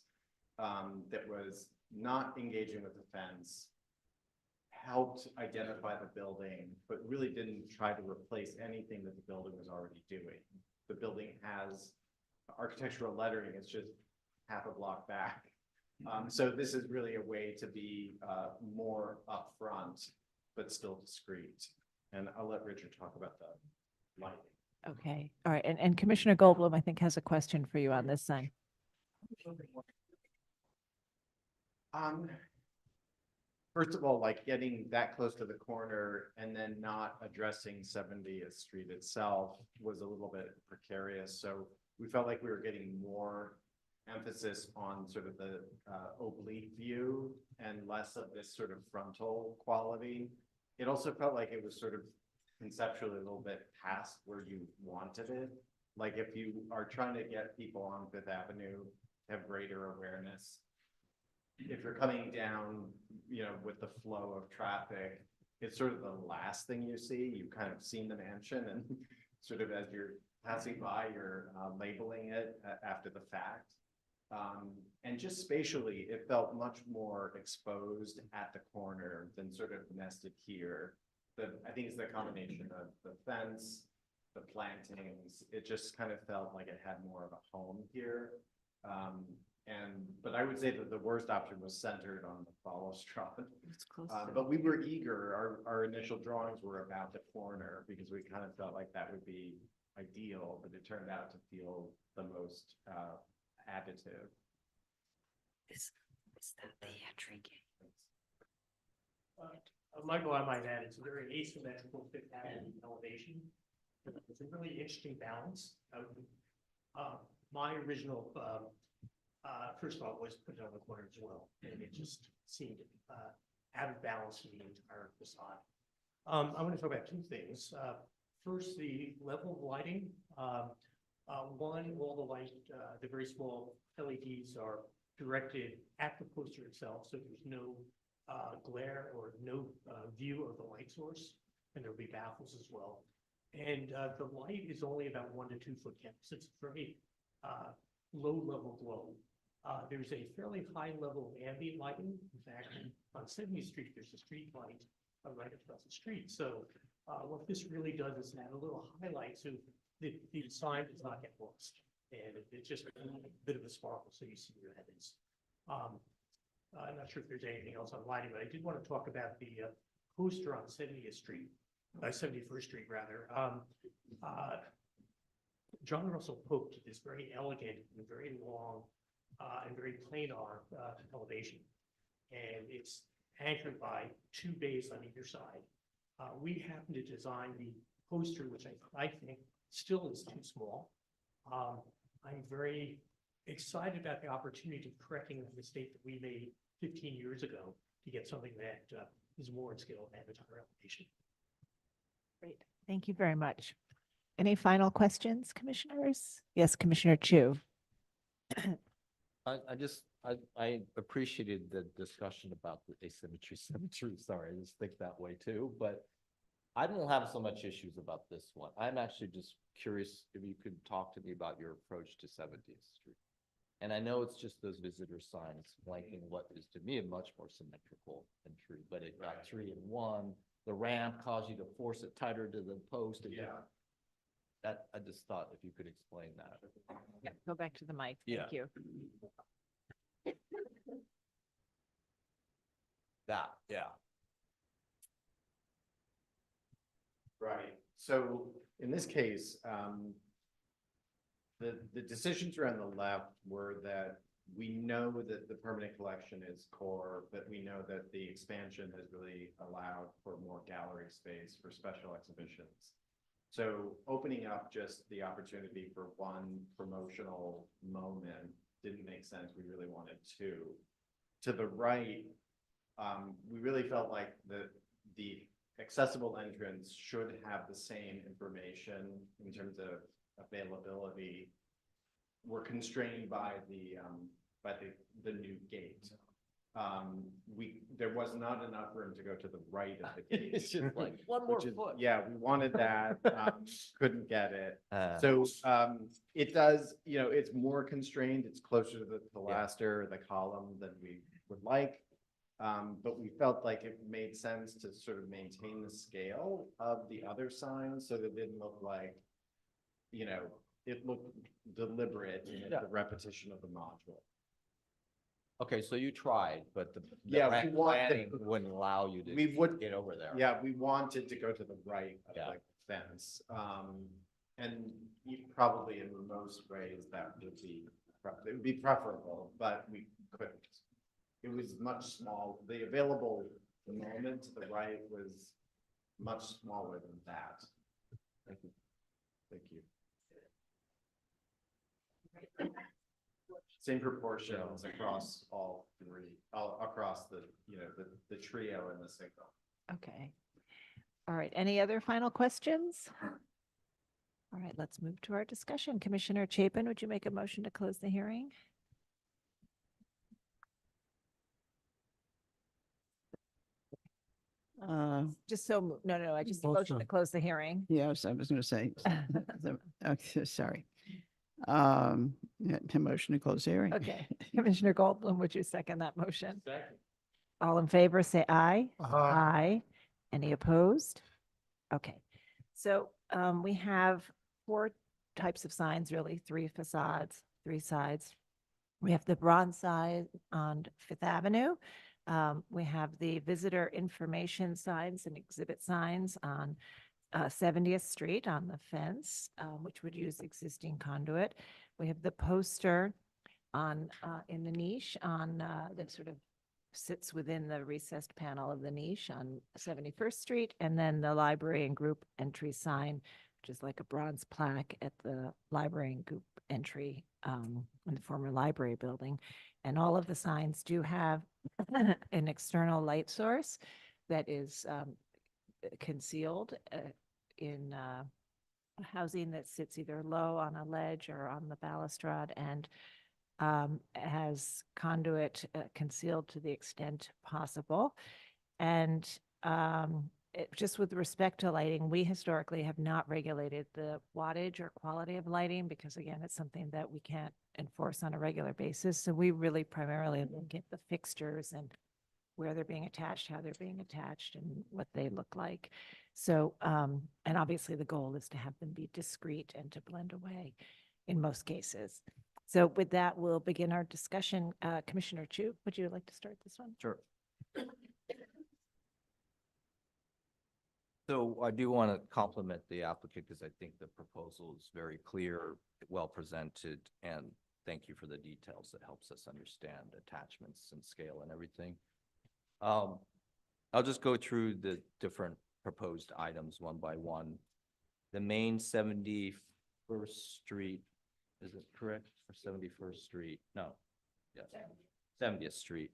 that was not engaging with the fence, helped identify the building, but really didn't try to replace anything that the building was already doing. The building has architectural lettering, it's just half a block back. So this is really a way to be more upfront, but still discreet. And I'll let Richard talk about the lighting. Okay, all right. And Commissioner Goldblum, I think, has a question for you on this sign. First of all, like getting that close to the corner and then not addressing 70th Street itself was a little bit precarious. So we felt like we were getting more emphasis on sort of the oblique view and less of this sort of frontal quality. It also felt like it was sort of conceptually a little bit past where you wanted it. Like if you are trying to get people on Fifth Avenue to have greater awareness, if you're coming down, you know, with the flow of traffic, it's sort of the last thing you see. You've kind of seen the mansion and sort of as you're passing by, you're labeling it after the fact. And just spatially, it felt much more exposed at the corner than sort of nested here. I think it's the combination of the fence, the plantings. It just kind of felt like it had more of a home here. But I would say that the worst option was centered on the balustrade. But we were eager. Our initial drawings were about the corner because we kind of felt like that would be ideal, but it turned out to feel the most additive. Is that the entry gate? Michael, I might add, it's a very asymmetrical Fifth Avenue elevation. It's a really interesting balance. My original first thought was put it on the corner as well, and it just seemed out of balance to the entire facade. I want to talk about two things. First, the level of lighting. One, all the light, the very small LEDs are directed at the poster itself, so there's no glare or no view of the light source, and there'll be baffles as well. And the light is only about 1 to 2 foot candles. It's very low level glow. There's a fairly high level of ambient lighting. In fact, on 70th Street, there's a street light right across the street. So what this really does is add a little highlight so the sign does not get lost. And it's just a bit of a sparkle so you see your heavens. I'm not sure if there's anything else on lighting, but I did want to talk about the poster on 70th Street, 71st Street rather. John Russell Pope did this very elegant and very long and very planar elevation. And it's anchored by 2 bays on either side. We happened to design the poster, which I think still is too small. I'm very excited about the opportunity of correcting the mistake that we made 15 years ago to get something that is more in scale and a higher elevation. Great. Thank you very much. Any final questions, commissioners? Yes, Commissioner Chu. I appreciated the discussion about the asymmetry, symmetry, sorry, I just think that way too, but I don't have so much issues about this one. I'm actually just curious if you could talk to me about your approach to 70th Street. And I know it's just those visitor signs flanking what is to me a much more symmetrical entry, but it got 3 in 1. The ramp caused you to force it tighter to the post. That, I just thought if you could explain that. Yeah, go back to the mic. Yeah. Thank you. That, yeah. Right. So in this case, the decisions around the left were that we know that the permanent collection is core, but we know that the expansion has really allowed for more gallery space for special exhibitions. So opening up just the opportunity for one promotional moment didn't make sense. We really wanted two. To the right, we really felt like the accessible entrance should have the same information in terms of availability. We're constrained by the new gate. There was not enough room to go to the right of the gate. It's just like one more foot. Yeah, we wanted that, couldn't get it. So it does, it's more constrained. It's closer to the pilaster, the column than we would like. But we felt like it made sense to sort of maintain the scale of the other signs so that it didn't look like, it looked deliberate in the repetition of the module. Okay, so you tried, but the Yeah, ramp we want planning wouldn't allow you to get over there. Yeah, we wanted to go to the right of the fence. And probably in most ways that would be preferable, but we couldn't. It was much small. The available moment to the right was much smaller than that. Thank you. Thank you. Same proportions across all three, across the trio and the single. Okay. All right. Any other final questions? All right, let's move to our discussion. Commissioner Chapin, would you make a motion to close the hearing? Just so, no, I just motion to close the hearing. Yes, I was going to say. Okay, sorry. Motion to close hearing. Okay. Commissioner Goldblum, would you second that motion? Second. All in favor, say aye. Aye. Any opposed? Okay. So we have 4 types of signs, really, 3 facades, 3 sides. We have the bronze side on Fifth Avenue. We have the visitor information signs and exhibit signs on 70th Street on the fence, which would use existing conduit. We have the poster on in the niche on that sort of sits within the recessed panel of the niche on 71st Street, and then the library and group entry sign, which is like a bronze plaque at the library and group entry in the former library building. And all of the signs do have an external light source that is concealed in housing that sits either low on a ledge or on the balustrade, and has conduit concealed to the extent possible. And just with respect to lighting, we historically have not regulated the wattage or quality of lighting because, again, it's something that we can't enforce on a regular basis. So we really primarily look at the fixtures and where they're being attached, how they're being attached, and what they look like. So, and obviously the goal is to have them be discreet and to blend away in most cases. So with that, we'll begin our discussion. Commissioner Chu, would you like to start this one? Sure. So I do want to compliment the applicant because I think the proposal is very clear, well presented, and thank you for the details that helps us understand attachments and scale and everything. I'll just go through the different proposed items one by one. the main 71st Street, is it correct, for 71st Street? No, yeah, 70th Street,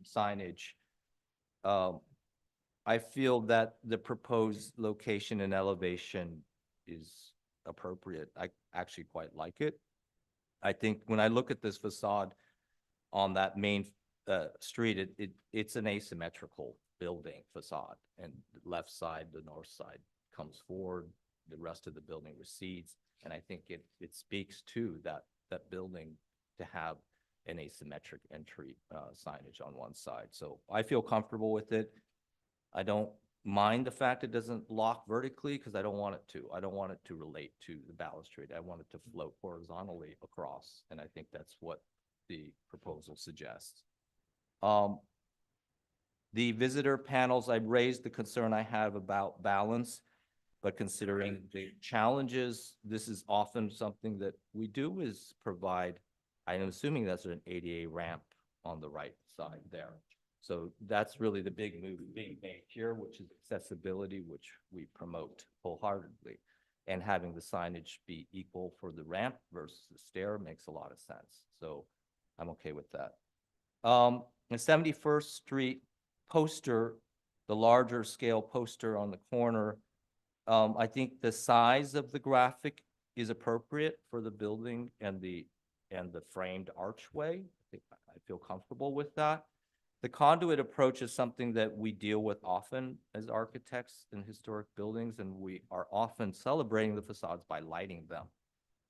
signage. I feel that the proposed location and elevation is appropriate. I actually quite like it. I think when I look at this facade on that main street, it's an asymmetrical building facade, and the left side, the north side comes forward, the rest of the building recedes, and I think it speaks to that building to have an asymmetric entry signage on one side. So I feel comfortable with it. I don't mind the fact it doesn't lock vertically because I don't want it to. I don't want it to relate to the balustrade. I want it to float horizontally across, and I think that's what the proposal suggests. The visitor panels, I raised the concern I have about balance, but considering the challenges, this is often something that we do is provide, I'm assuming that's an ADA ramp on the right side there. So that's really the big move being made here, which is accessibility, which we promote wholeheartedly. And having the signage be equal for the ramp versus the stair makes a lot of sense. So I'm okay with that. The 71st Street poster, the larger scale poster on the corner, I think the size of the graphic is appropriate for the building and the framed archway. I feel comfortable with that. The conduit approach is something that we deal with often as architects in historic buildings, and we are often celebrating the facades by lighting them.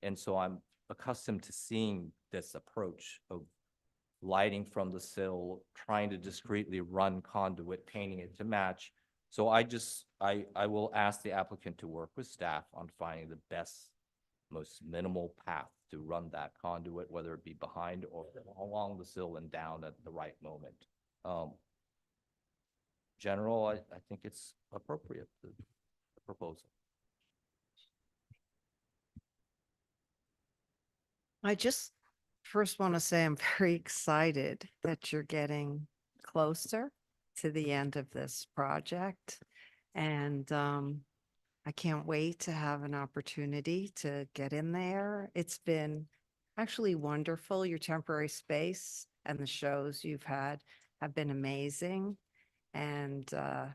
And so I'm accustomed to seeing this approach of lighting from the sill, trying to discreetly run conduit, painting it to match. So I will ask the applicant to work with staff on finding the best, most minimal path to run that conduit, whether it be behind or along the sill and down at the right moment. General, I think it's appropriate, the proposal. I just first want to say I'm very excited that you're getting closer to the end of this project. And I can't wait to have an opportunity to get in there. It's been actually wonderful. Your temporary space and the shows you've had have been amazing. And I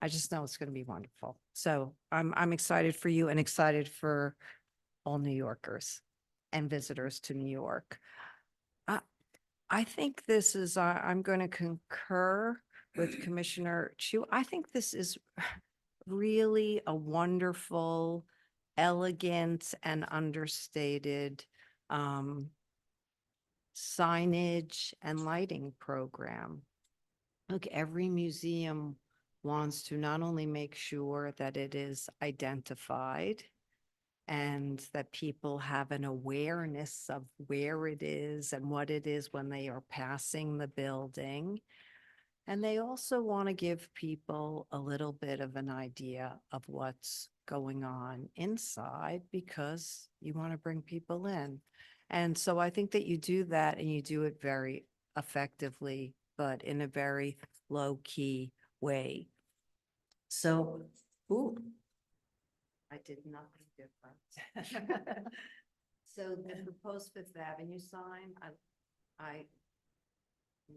just know it's going to be wonderful. So I'm excited for you and excited for all New Yorkers and visitors to New York. I think this is, I'm going to concur with Commissioner Chu. I think this is really a wonderful, elegant, and understated signage and lighting program. Look, every museum wants to not only make sure that it is identified and that people have an awareness of where it is and what it is when they are passing the building. And they also want to give people a little bit of an idea of what's going on inside because you want to bring people in. And so I think that you do that and you do it very effectively, but in a very low key way. So, ooh, I did nothing different. So the proposed Fifth Avenue sign, I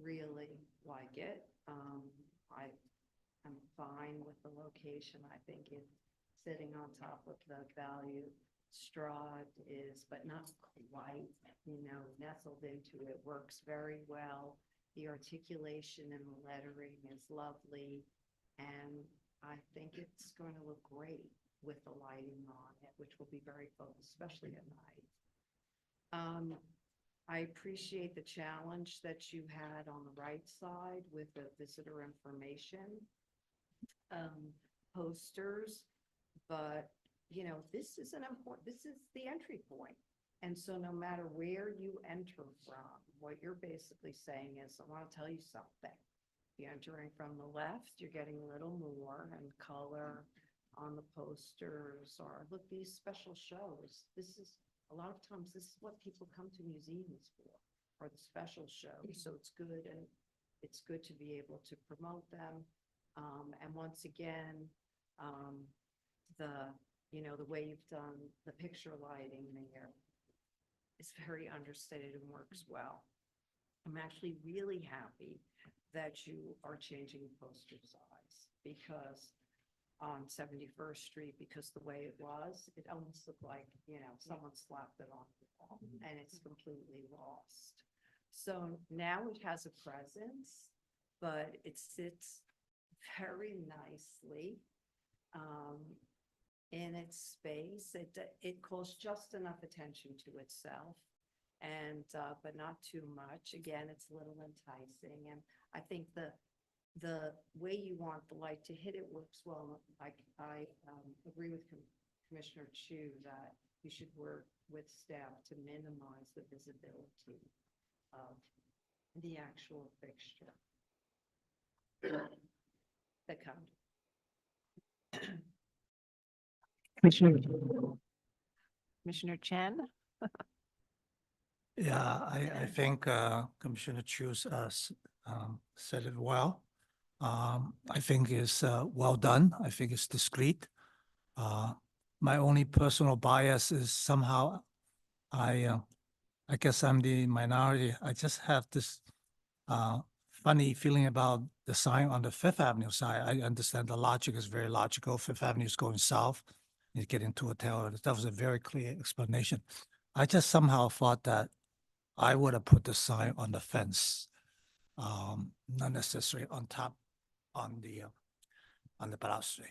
really like it. I'm fine with the location. I think it's sitting on top of the value Strahd is, but not quite, nestled into it. Works very well. The articulation and the lettering is lovely. And I think it's going to look great with the lighting on it, which will be very focused, especially at night. I appreciate the challenge that you had on the right side with the visitor information posters, but this is this is the entry point. And so no matter where you enter from, what you're basically saying is, I want to tell you something. You're entering from the left, you're getting a little more and color on the posters, or look, these special shows. This is a lot of times this is what people come to museums for the special shows. So it's good, and it's good to be able to promote them. And once again, the, the way you've done the picture lighting there is very understated and works well. I'm actually really happy that you are changing poster size because on 71st Street, because the way it was, it almost looked like, someone slapped it on the wall and it's completely lost. So now it has a presence, but it sits very nicely in its space. It calls just enough attention to itself, and but not too much. Again, it's a little enticing, and I think the way you want the light to hit it works well. I agree with Commissioner Chu that you should work with staff to minimize the visibility of the actual fixture. The code. Commissioner Chen? Yeah, I think Commissioner Chu said it well. I think it's well done. I think it's discreet. My only personal bias is somehow I guess I'm the minority. I just have this funny feeling about the sign on the Fifth Avenue side. I understand the logic is very logical. Fifth Avenue is going south. You get into a tower. That was a very clear explanation. I just somehow thought that I would have put the sign on the fence, not necessarily on top on the balustrade.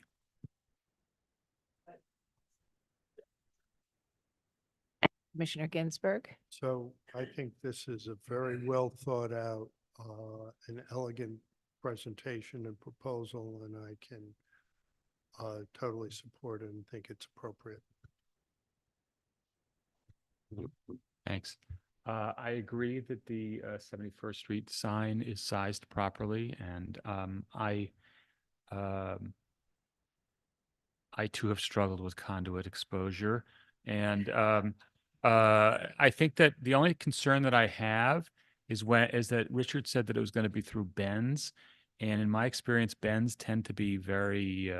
Commissioner Ginsburg? So I think this is a very well thought out, and elegant presentation and proposal, and I can totally support it and think it's appropriate. Thanks. I agree that the 71st Street sign is sized properly, and I too have struggled with conduit exposure. And I think that the only concern that I have is that Richard said that it was going to be through bends. And in my experience, bends tend to be very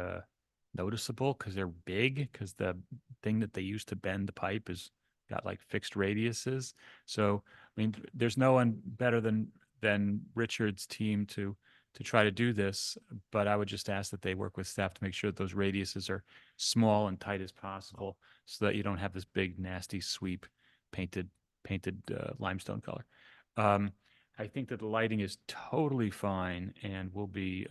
noticeable because they're big, because the thing that they use to bend the pipe is got like fixed radiuses. So, I mean, there's no one better than Richard's team to try to do this, but I would just ask that they work with staff to make sure that those radiuses are small and tight as possible so that you don't have this big nasty sweep painted limestone color. I think that the lighting is totally fine and will be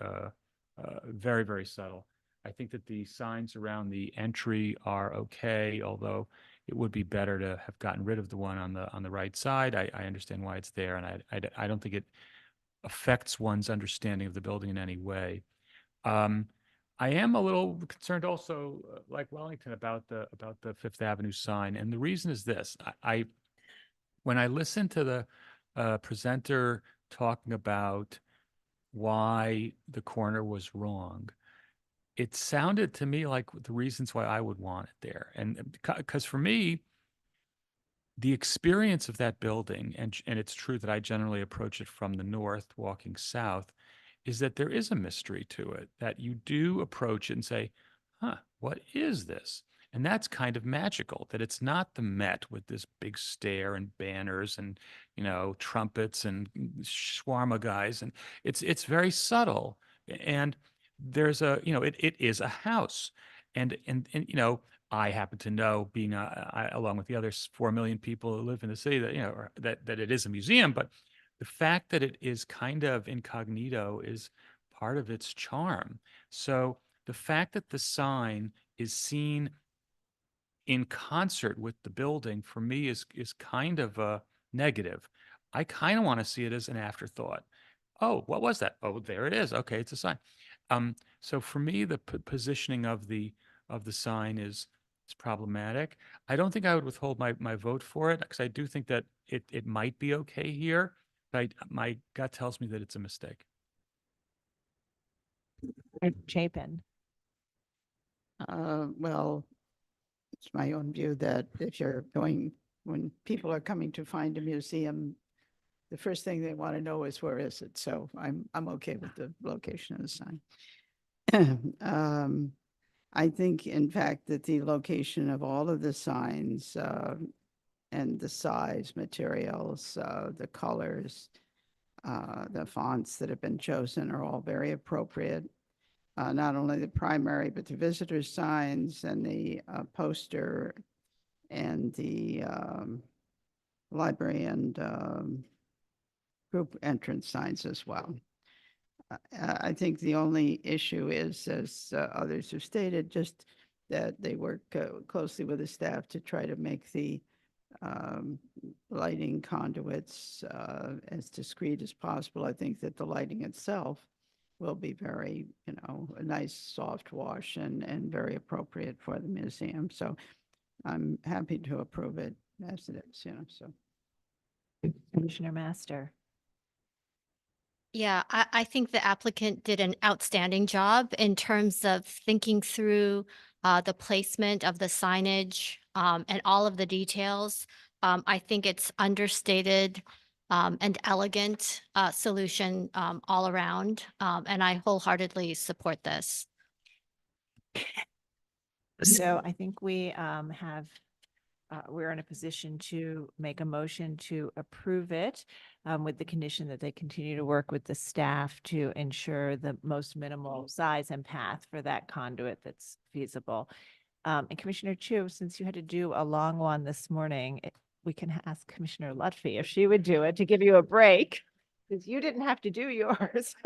very, very subtle. I think that the signs around the entry are okay, although it would be better to have gotten rid of the one on the right side. I understand why it's there, and I don't think it affects one's understanding of the building in any way. I am a little concerned also, like Wellington, about the Fifth Avenue sign, and the reason is this: when I listened to the presenter talking about why the corner was wrong, it sounded to me like the reasons why I would want it there, and because for me, the experience of that building, and it's true that I generally approach it from the north, walking south, is that there is a mystery to it, that you do approach it and say, huh, what is this? And that's kind of magical, that it's not the Met with this big stare and banners and, trumpets and shawarma guys. And it's very subtle. And there's it is a house. And I happen to know, being along with the other 4 million people who live in the city, that that it is a museum, but the fact that it is kind of incognito is part of its charm. So the fact that the sign is seen in concert with the building, for me, is kind of a negative. I kind of want to see it as an afterthought. Oh, what was that? Oh, there it is. Okay, it's a sign. So for me, the positioning of the sign is problematic. I don't think I would withhold my vote for it, because I do think that it might be okay here, but my gut tells me that it's a mistake. Chapin. Well, it's my own view that when people are coming to find a museum, the first thing they want to know is where is it. So I'm okay with the location of the sign. I think, in fact, that the location of all of the signs and the size, materials, the colors, the fonts that have been chosen are all very appropriate. Not only the primary, but the visitor signs and the poster and the library and group entrance signs as well. I think the only issue is, as others have stated, just that they work closely with the staff to try to make the lighting conduits as discreet as possible. I think that the lighting itself will be very, a nice soft wash and very appropriate for the museum. So I'm happy to approve it as it is, so. Commissioner Master. Yeah, I think the applicant did an outstanding job in terms of thinking through the placement of the signage and all of the details. I think it's understated and elegant solution all around, and I wholeheartedly support this. So I think we we're in a position to make a motion to approve it with the condition that they continue to work with the staff to ensure the most minimal size and path for that conduit that's feasible. And Commissioner Chu, since you had to do a long one this morning, we can ask Commissioner Lutfi if she would do it to give you a break, because you didn't have to do yours.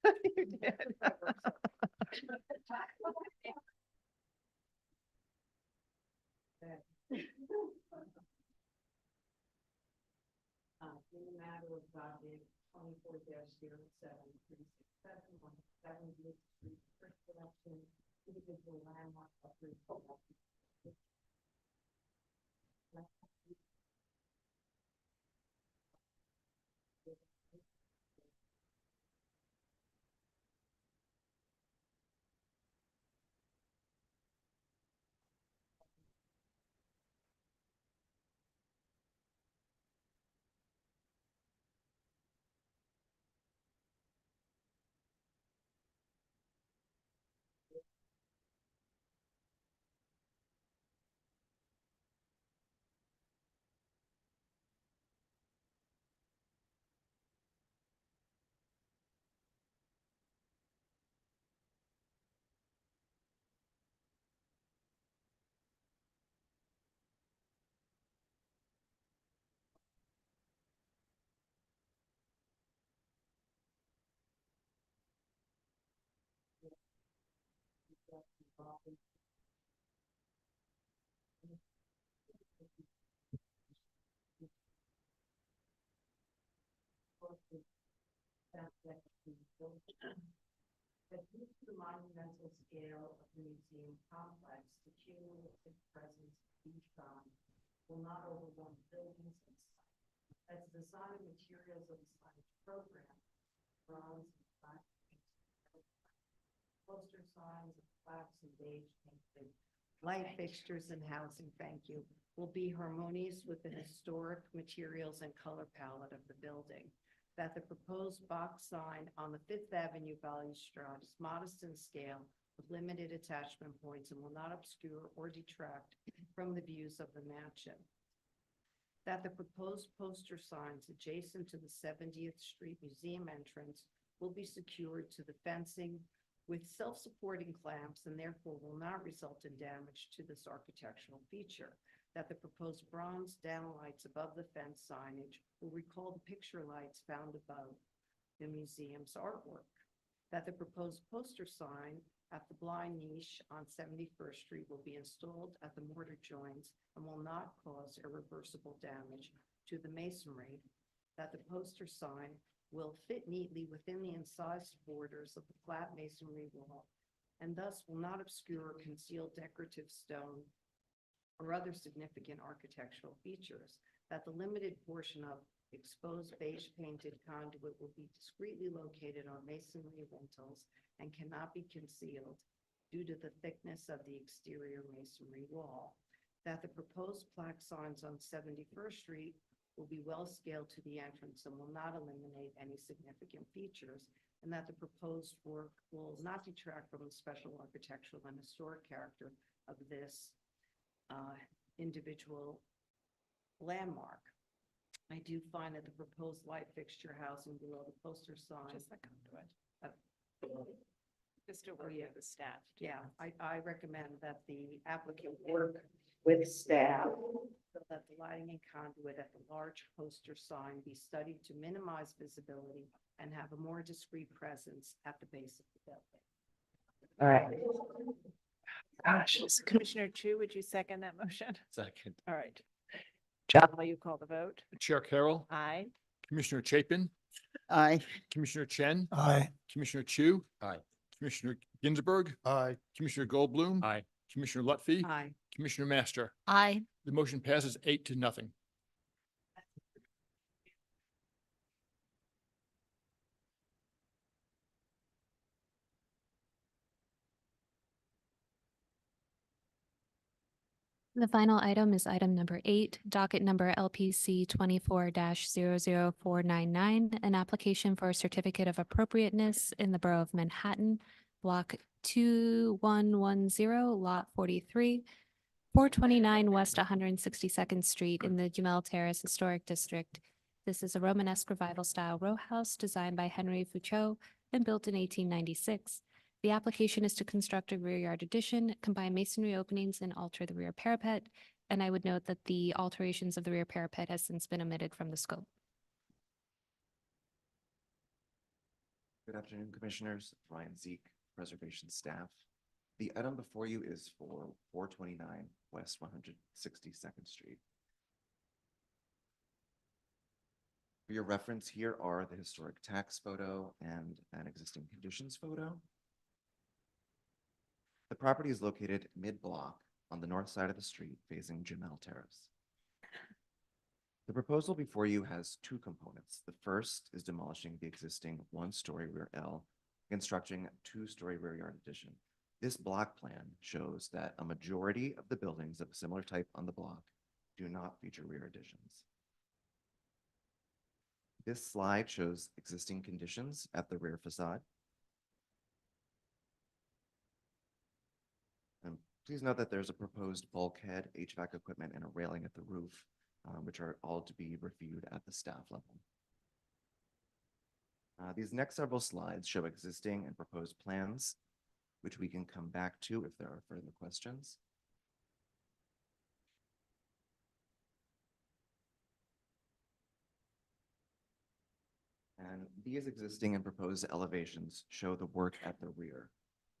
You did. In the matter of document 24-07-367-170 Street, first election, individual landmark upgrade. But due to the monumental scale of the museum complex, the cumulative presence of each bond will not overwhelm buildings and sites. As the design materials of the signage program, bronze and black poster signs, plaques, and beige painted Light fixtures and housing, thank you, will be harmonious with the historic materials and color palette of the building. That the proposed box sign on the Fifth Avenue balustrade is modest in scale with limited attachment points and will not obscure or detract from the views of the mansion. That the proposed poster signs adjacent to the 70th Street Museum entrance will be secured to the fencing with self-supporting clamps and therefore will not result in damage to this architectural feature. That the proposed bronze downlights above the fence signage will recall the picture lights found above the museum's artwork. That the proposed poster sign at the blind niche on 71st Street will be installed at the mortar joints and will not cause irreversible damage to the masonry. That the poster sign will fit neatly within the incised borders of the flat masonry wall and thus will not obscure or conceal decorative stone or other significant architectural features. That the limited portion of exposed beige painted conduit will be discreetly located on masonry lintels and cannot be concealed due to the thickness of the exterior masonry wall. That the proposed plaque signs on 71st Street will be well scaled to the entrance and will not eliminate any significant features. and that the proposed work will not detract from the special architectural and historic character of this individual landmark. I do find that the proposed light fixture housing below the poster sign. Just like conduit. uh, Just to work with the staff. Yeah, I recommend that the applicant work with staff so that the lighting and conduit at the large poster sign be studied to minimize visibility and have a more discreet presence at the base of the building. All right. Gosh, Commissioner Chu, would you second that motion? Second. All right. John, will you call the vote? Chair Carroll, Aye. Commissioner Chapin, Aye. Commissioner Chen, Aye. Commissioner Chu, Aye. Commissioner Ginsburg, Aye. Commissioner Goldblum. Aye. Commissioner Lutfi. Aye. Commissioner Master. Aye. The motion passes 8-0. The final item is item number 8, docket number LPC 24-00499, an application for a certificate of appropriateness in the Borough of Manhattan, Block 2110, Lot 43, 429 West 162nd Street in the Jamel Terrace Historic District. This is a Romanesque Revival style row house designed by Henry Foucault and built in 1896. The application is to construct a rear yard addition, combine masonry openings, and alter the rear parapet. And I would note that the alterations of the rear parapet has since been omitted from the scope. Good afternoon, Commissioners. Ryan Zeke, Preservation Staff. The item before you is for 429 West 162nd Street. For your reference, here are the historic tax photo and an existing conditions photo. The property is located mid-block on the north side of the street facing Jamel Terrace. The proposal before you has two components. The first is demolishing the existing one-story rear L, constructing a two-story rear yard addition. This block plan shows that a majority of the buildings of a similar type on the block do not feature rear additions. This slide shows existing conditions at the rear facade. Please note that there's a proposed bulkhead, HVAC equipment, and a railing at the roof, which are all to be reviewed at the staff level. These next several slides show existing and proposed plans, which we can come back to if there are further questions. And these existing and proposed elevations show the work at the rear.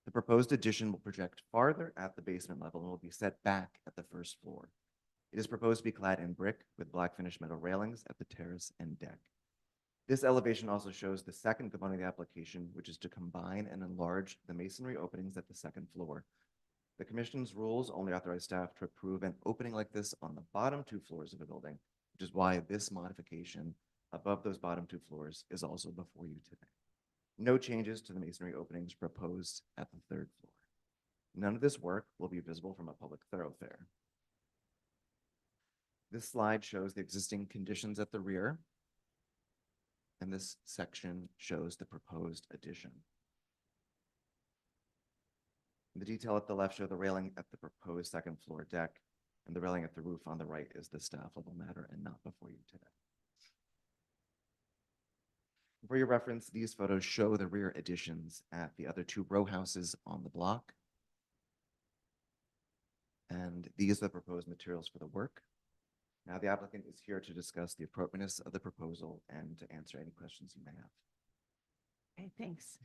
The proposed addition will project farther at the basement level and will be set back at the first floor. It is proposed to be clad in brick with black finished metal railings at the terrace and deck. This elevation also shows the second component of the application, which is to combine and enlarge the masonry openings at the second floor. The Commission's rules only authorize staff to approve an opening like this on the bottom two floors of a building, which is why this modification above those bottom two floors is also before you today. No changes to the masonry openings proposed at the third floor. None of this work will be visible from a public thoroughfare. This slide shows the existing conditions at the rear, and this section shows the proposed addition. The detail at the left show the railing at the proposed second floor deck, and the railing at the roof on the right is the staff level matter and not before you today. For your reference, these photos show the rear additions at the other two row houses on the block. And these are the proposed materials for the work. Now the applicant is here to discuss the appropriateness of the proposal and to answer any questions you may have. Okay, thanks.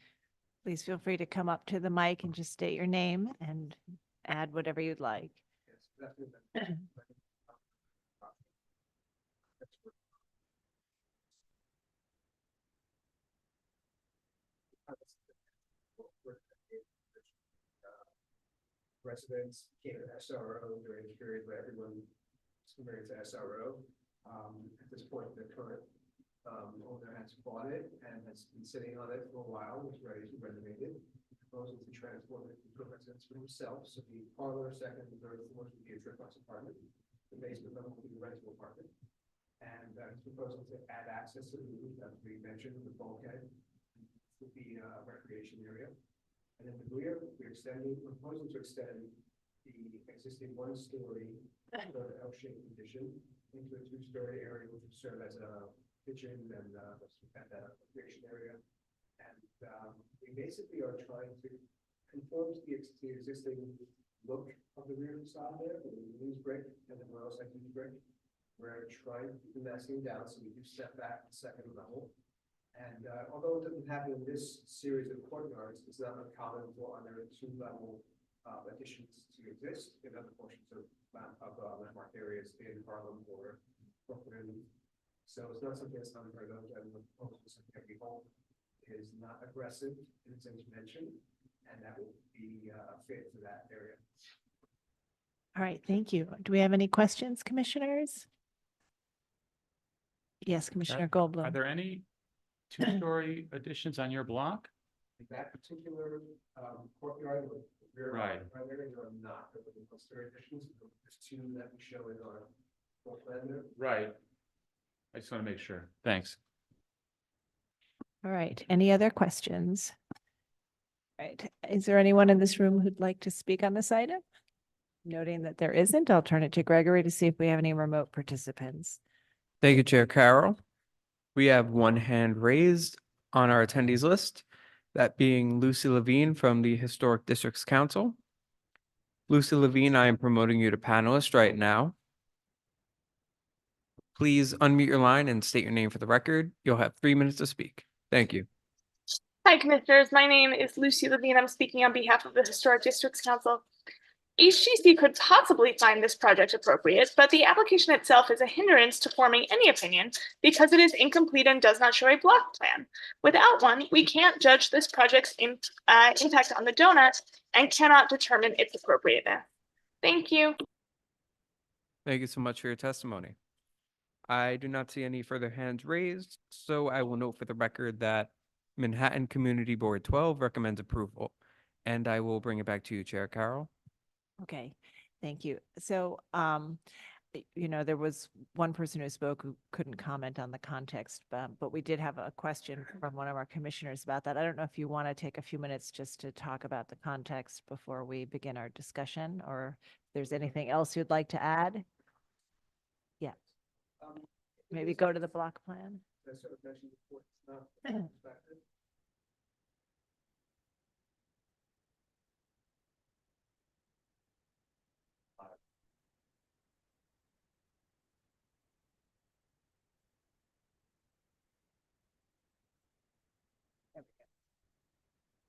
Please feel free to come up to the mic and just state your name and add whatever you'd like. Residents came to SRO during the period where everyone experienced SRO. At this point, the current owner has bought it and has been sitting on it for a while, was ready to renovate it. Proposing to transform it into a residence for himself. So the parlor, second, and third floors would be a triplex apartment. The basement level would be a rental apartment. And he's proposing to add access to the roof, as we mentioned, the bulkhead. would be a recreation area. And in the rear, we're proposing to extend the existing one-story sort of L-shaped addition into a two-story area, which would serve as a kitchen and a recreation area. And we basically are trying to conform to the existing look of the rear facade there. We use brick, and then we're also using brick. We're trying to keep the massing down, so we do step back the second level. And although it doesn't happen in this series of courtyards, it's not uncommon for other two-level additions to exist in other portions of landmark areas in Harlem or Brooklyn. So it's not something that's unheard of, and the proposal is something that we hope is not aggressive in its intervention, and that will be fit for that area. All right, thank you. Do we have any questions, commissioners? Yes, Commissioner Are Goldblum. there any two-story additions on your block? That particular courtyard with rear Right. primary, there are not the one-story additions. There's two that we show in our floor plan there. Right. I just want to make sure. Thanks. All right, any other questions? All right, is there anyone in this room who'd like to speak on this item? Noting that there isn't, I'll turn it to Gregory to see if we have any remote participants. Thank you, Chair Carroll. We have one hand raised on our attendees list, that being Lucy Levine from the Historic Districts Council. Lucy Levine, I am promoting you to panelist right now. Please unmute your line and state your name for the record. You'll have 3 minutes to speak. Thank you. Hi, Commissioners. My name is Lucy Levine. I'm speaking on behalf of the Historic Districts Council. HGC could possibly find this project appropriate, but the application itself is a hindrance to forming any opinion because it is incomplete and does not show a block plan. Without one, we can't judge this project's impact on the donut and cannot determine its appropriateness. Thank you. Thank you so much for your testimony. I do not see any further hands raised, so I will note for the record that Manhattan Community Board 12 recommends approval, and I will bring it back to you, Chair Carroll. Okay, thank you. So, there was one person who spoke who couldn't comment on the context, but we did have a question from one of our commissioners about that. I don't know if you want to take a few minutes just to talk about the context before we begin our discussion, or if there's anything else you'd like to add? Yeah, maybe go to the block plan. I sort of mentioned before, it's not perspective.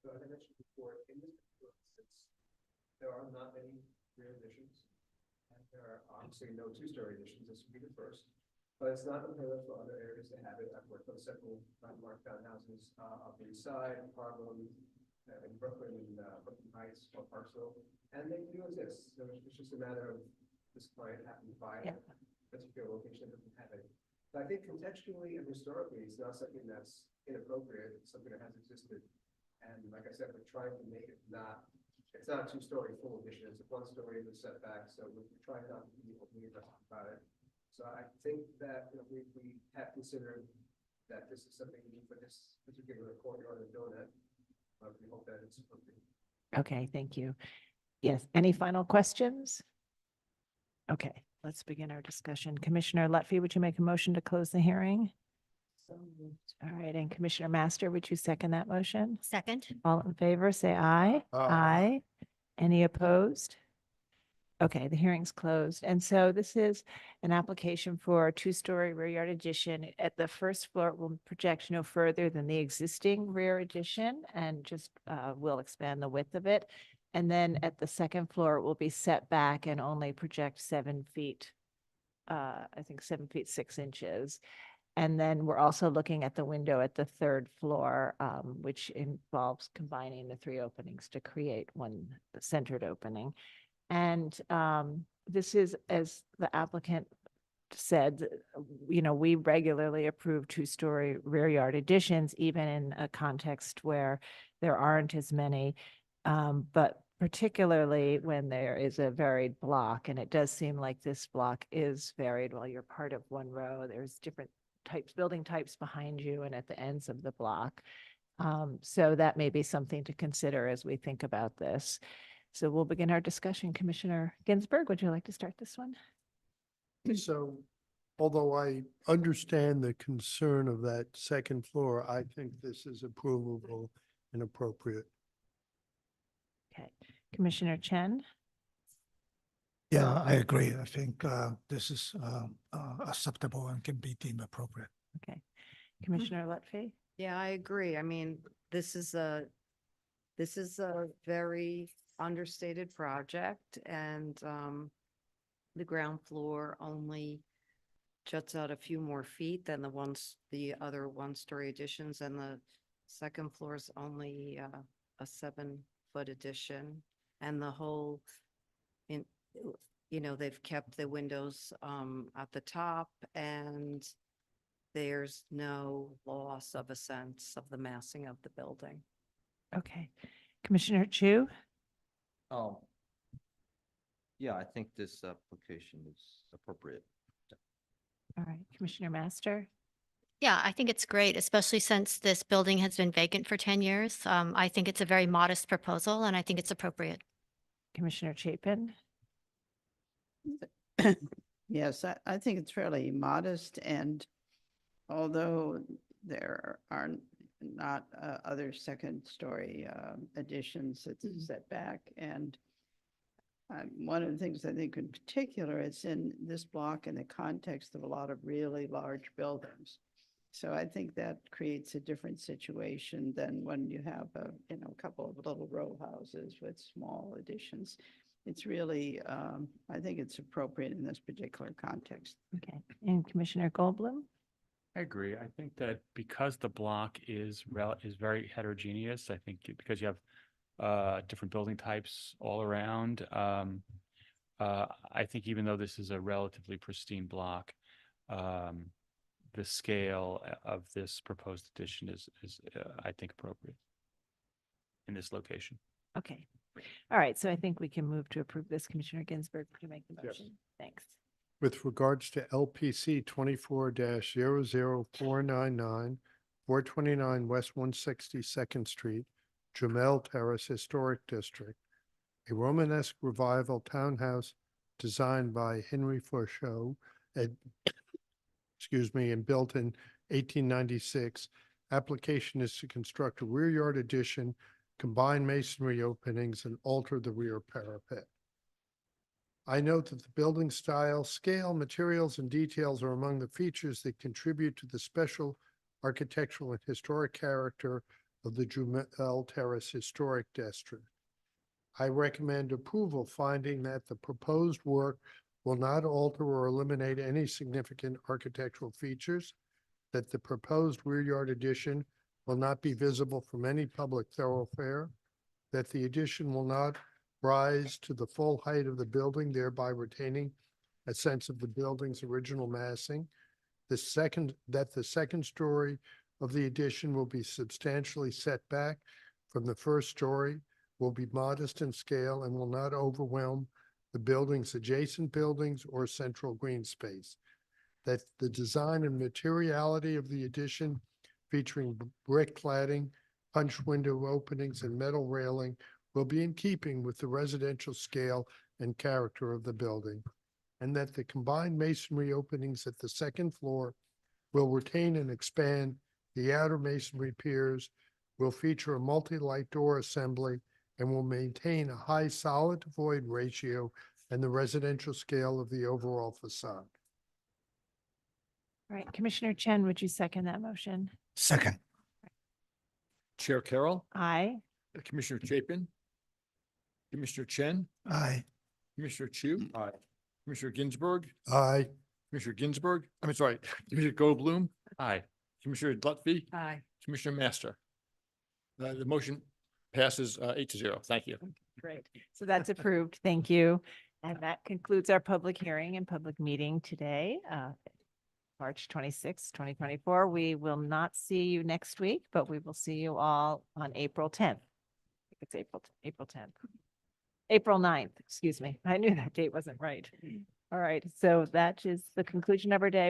So as I mentioned before, in this particular instance, there are not many rear additions. And there are obviously no two-story additions. This would be the first. But it's not unheard of for other areas to have it. I've worked on several landmark townhouses up the east side, Harlem, in Brooklyn, and Brooklyn Heights, or Parksville. And they do exist. So it's just a matter of this client happening to buy a particular location that doesn't have it. But I think contextually and historically, it's not something that's inappropriate. It's something that has existed. And like I said, we're trying to make it it's not a two-story full addition, it's a one-story with setback, so we're trying not to be overly aggressive about it. So I think that we have considered that this is something we need for this particular courtyard and donut. We hope that it's appropriate. Okay, thank you. Yes, any final questions? Okay, let's begin our discussion. Commissioner Lutfi, would you make a motion to close the hearing? All right, and Commissioner Master, would you second that motion? Second. All in favor, say aye. Aye. Any opposed? Okay, the hearing's closed. And so this is an application for a two-story rear yard addition. At the first floor, it will project no further than the existing rear addition and just will expand the width of it. And then at the second floor, it will be set back and only project 7 feet, I think 7 feet 6 inches. And then we're also looking at the window at the third floor, which involves combining the 3 openings to create one centered opening. And this is, as the applicant said, we regularly approve two-story rear yard additions, even in a context where there aren't as many, but particularly when there is a varied block. And it does seem like this block is varied. While you're part of one row, there's different building types behind you and at the ends of the block. So that may be something to consider as we think about this. So we'll begin our discussion. Commissioner Ginsburg, would you like to start this one? So although I understand the concern of that second floor, I think this is approvable and appropriate. Okay. Commissioner Chen? Yeah, I agree. I think this is acceptable and can be deemed appropriate. Okay. Commissioner Lutfi? Yeah, I agree. I mean, this is a very understated project, and the ground floor only juts out a few more feet than the other one-story additions, and the second floor is only a 7-foot addition, and the whole they've kept the windows at the top, and there's no loss of a sense of the massing of the building. Okay. Commissioner Chu? Yeah, I think this application is appropriate. All right. Commissioner Master? Yeah, I think it's great, especially since this building has been vacant for 10 years. I think it's a very modest proposal, and I think it's appropriate. Commissioner Chapin? Yes, I think it's fairly modest, and although there are not other second-story additions, it's set back. And one of the things I think in particular, it's in this block in the context of a lot of really large buildings. So I think that creates a different situation than when you have a couple of little row houses with small additions. It's really, I think it's appropriate in this particular context. Okay. And Commissioner Goldblum? I agree. I think that because the block is very heterogeneous, I think because you have different building types all around, I think even though this is a relatively pristine block, the scale of this proposed addition is I think appropriate in this location. Okay. All right. So I think we can move to approve this. Commissioner Ginsburg, would you make the motion? Thanks. With regards to LPC 24-00499, 429 West 162nd Street, Jamel Terrace Historic District, a Romanesque revival townhouse designed by Henry Fauchot, and built in 1896. Application is to construct a rear yard addition, combine masonry openings, and alter the rear parapet. I note that the building style, scale, materials, and details are among the features that contribute to the special architectural and historic character of the Jumel Terrace Historic District. I recommend approval, finding that the proposed work will not alter or eliminate any significant architectural features, that the proposed rear yard addition will not be visible from any public thoroughfare, that the addition will not rise to the full height of the building, thereby retaining a sense of the building's original massing. That the second story of the addition will be substantially set back from the first story, will be modest in scale, and will not overwhelm the building's adjacent buildings or central green space. That the design and materiality of the addition, featuring brick cladding, punch window openings, and metal railing, will be in keeping with the residential scale and character of the building, and that the combined masonry openings at the second floor will retain and expand the outer masonry piers, will feature a multi-light door assembly, and will maintain a high solid to void ratio and the residential scale of the overall facade. All right. Commissioner Chen, would you second that motion? Second. Chair Carroll, Aye. Commissioner Chapin, Commissioner Chen, Aye. Commissioner Chu. Aye. Commissioner Ginsburg, Aye. Commissioner Ginsburg, Commissioner Goldblum. Aye. Commissioner Lutfi, Aye. Commissioner Master. The motion passes 8-0. Thank you. Great. So that's approved. Thank you. And that concludes our public hearing and public meeting today, March 26, 2024. We will not see you next week, but we will see you all on April 10th. I think it's April 10th. April 9th, excuse me. I knew that date wasn't right. All right. So that is the conclusion of our day.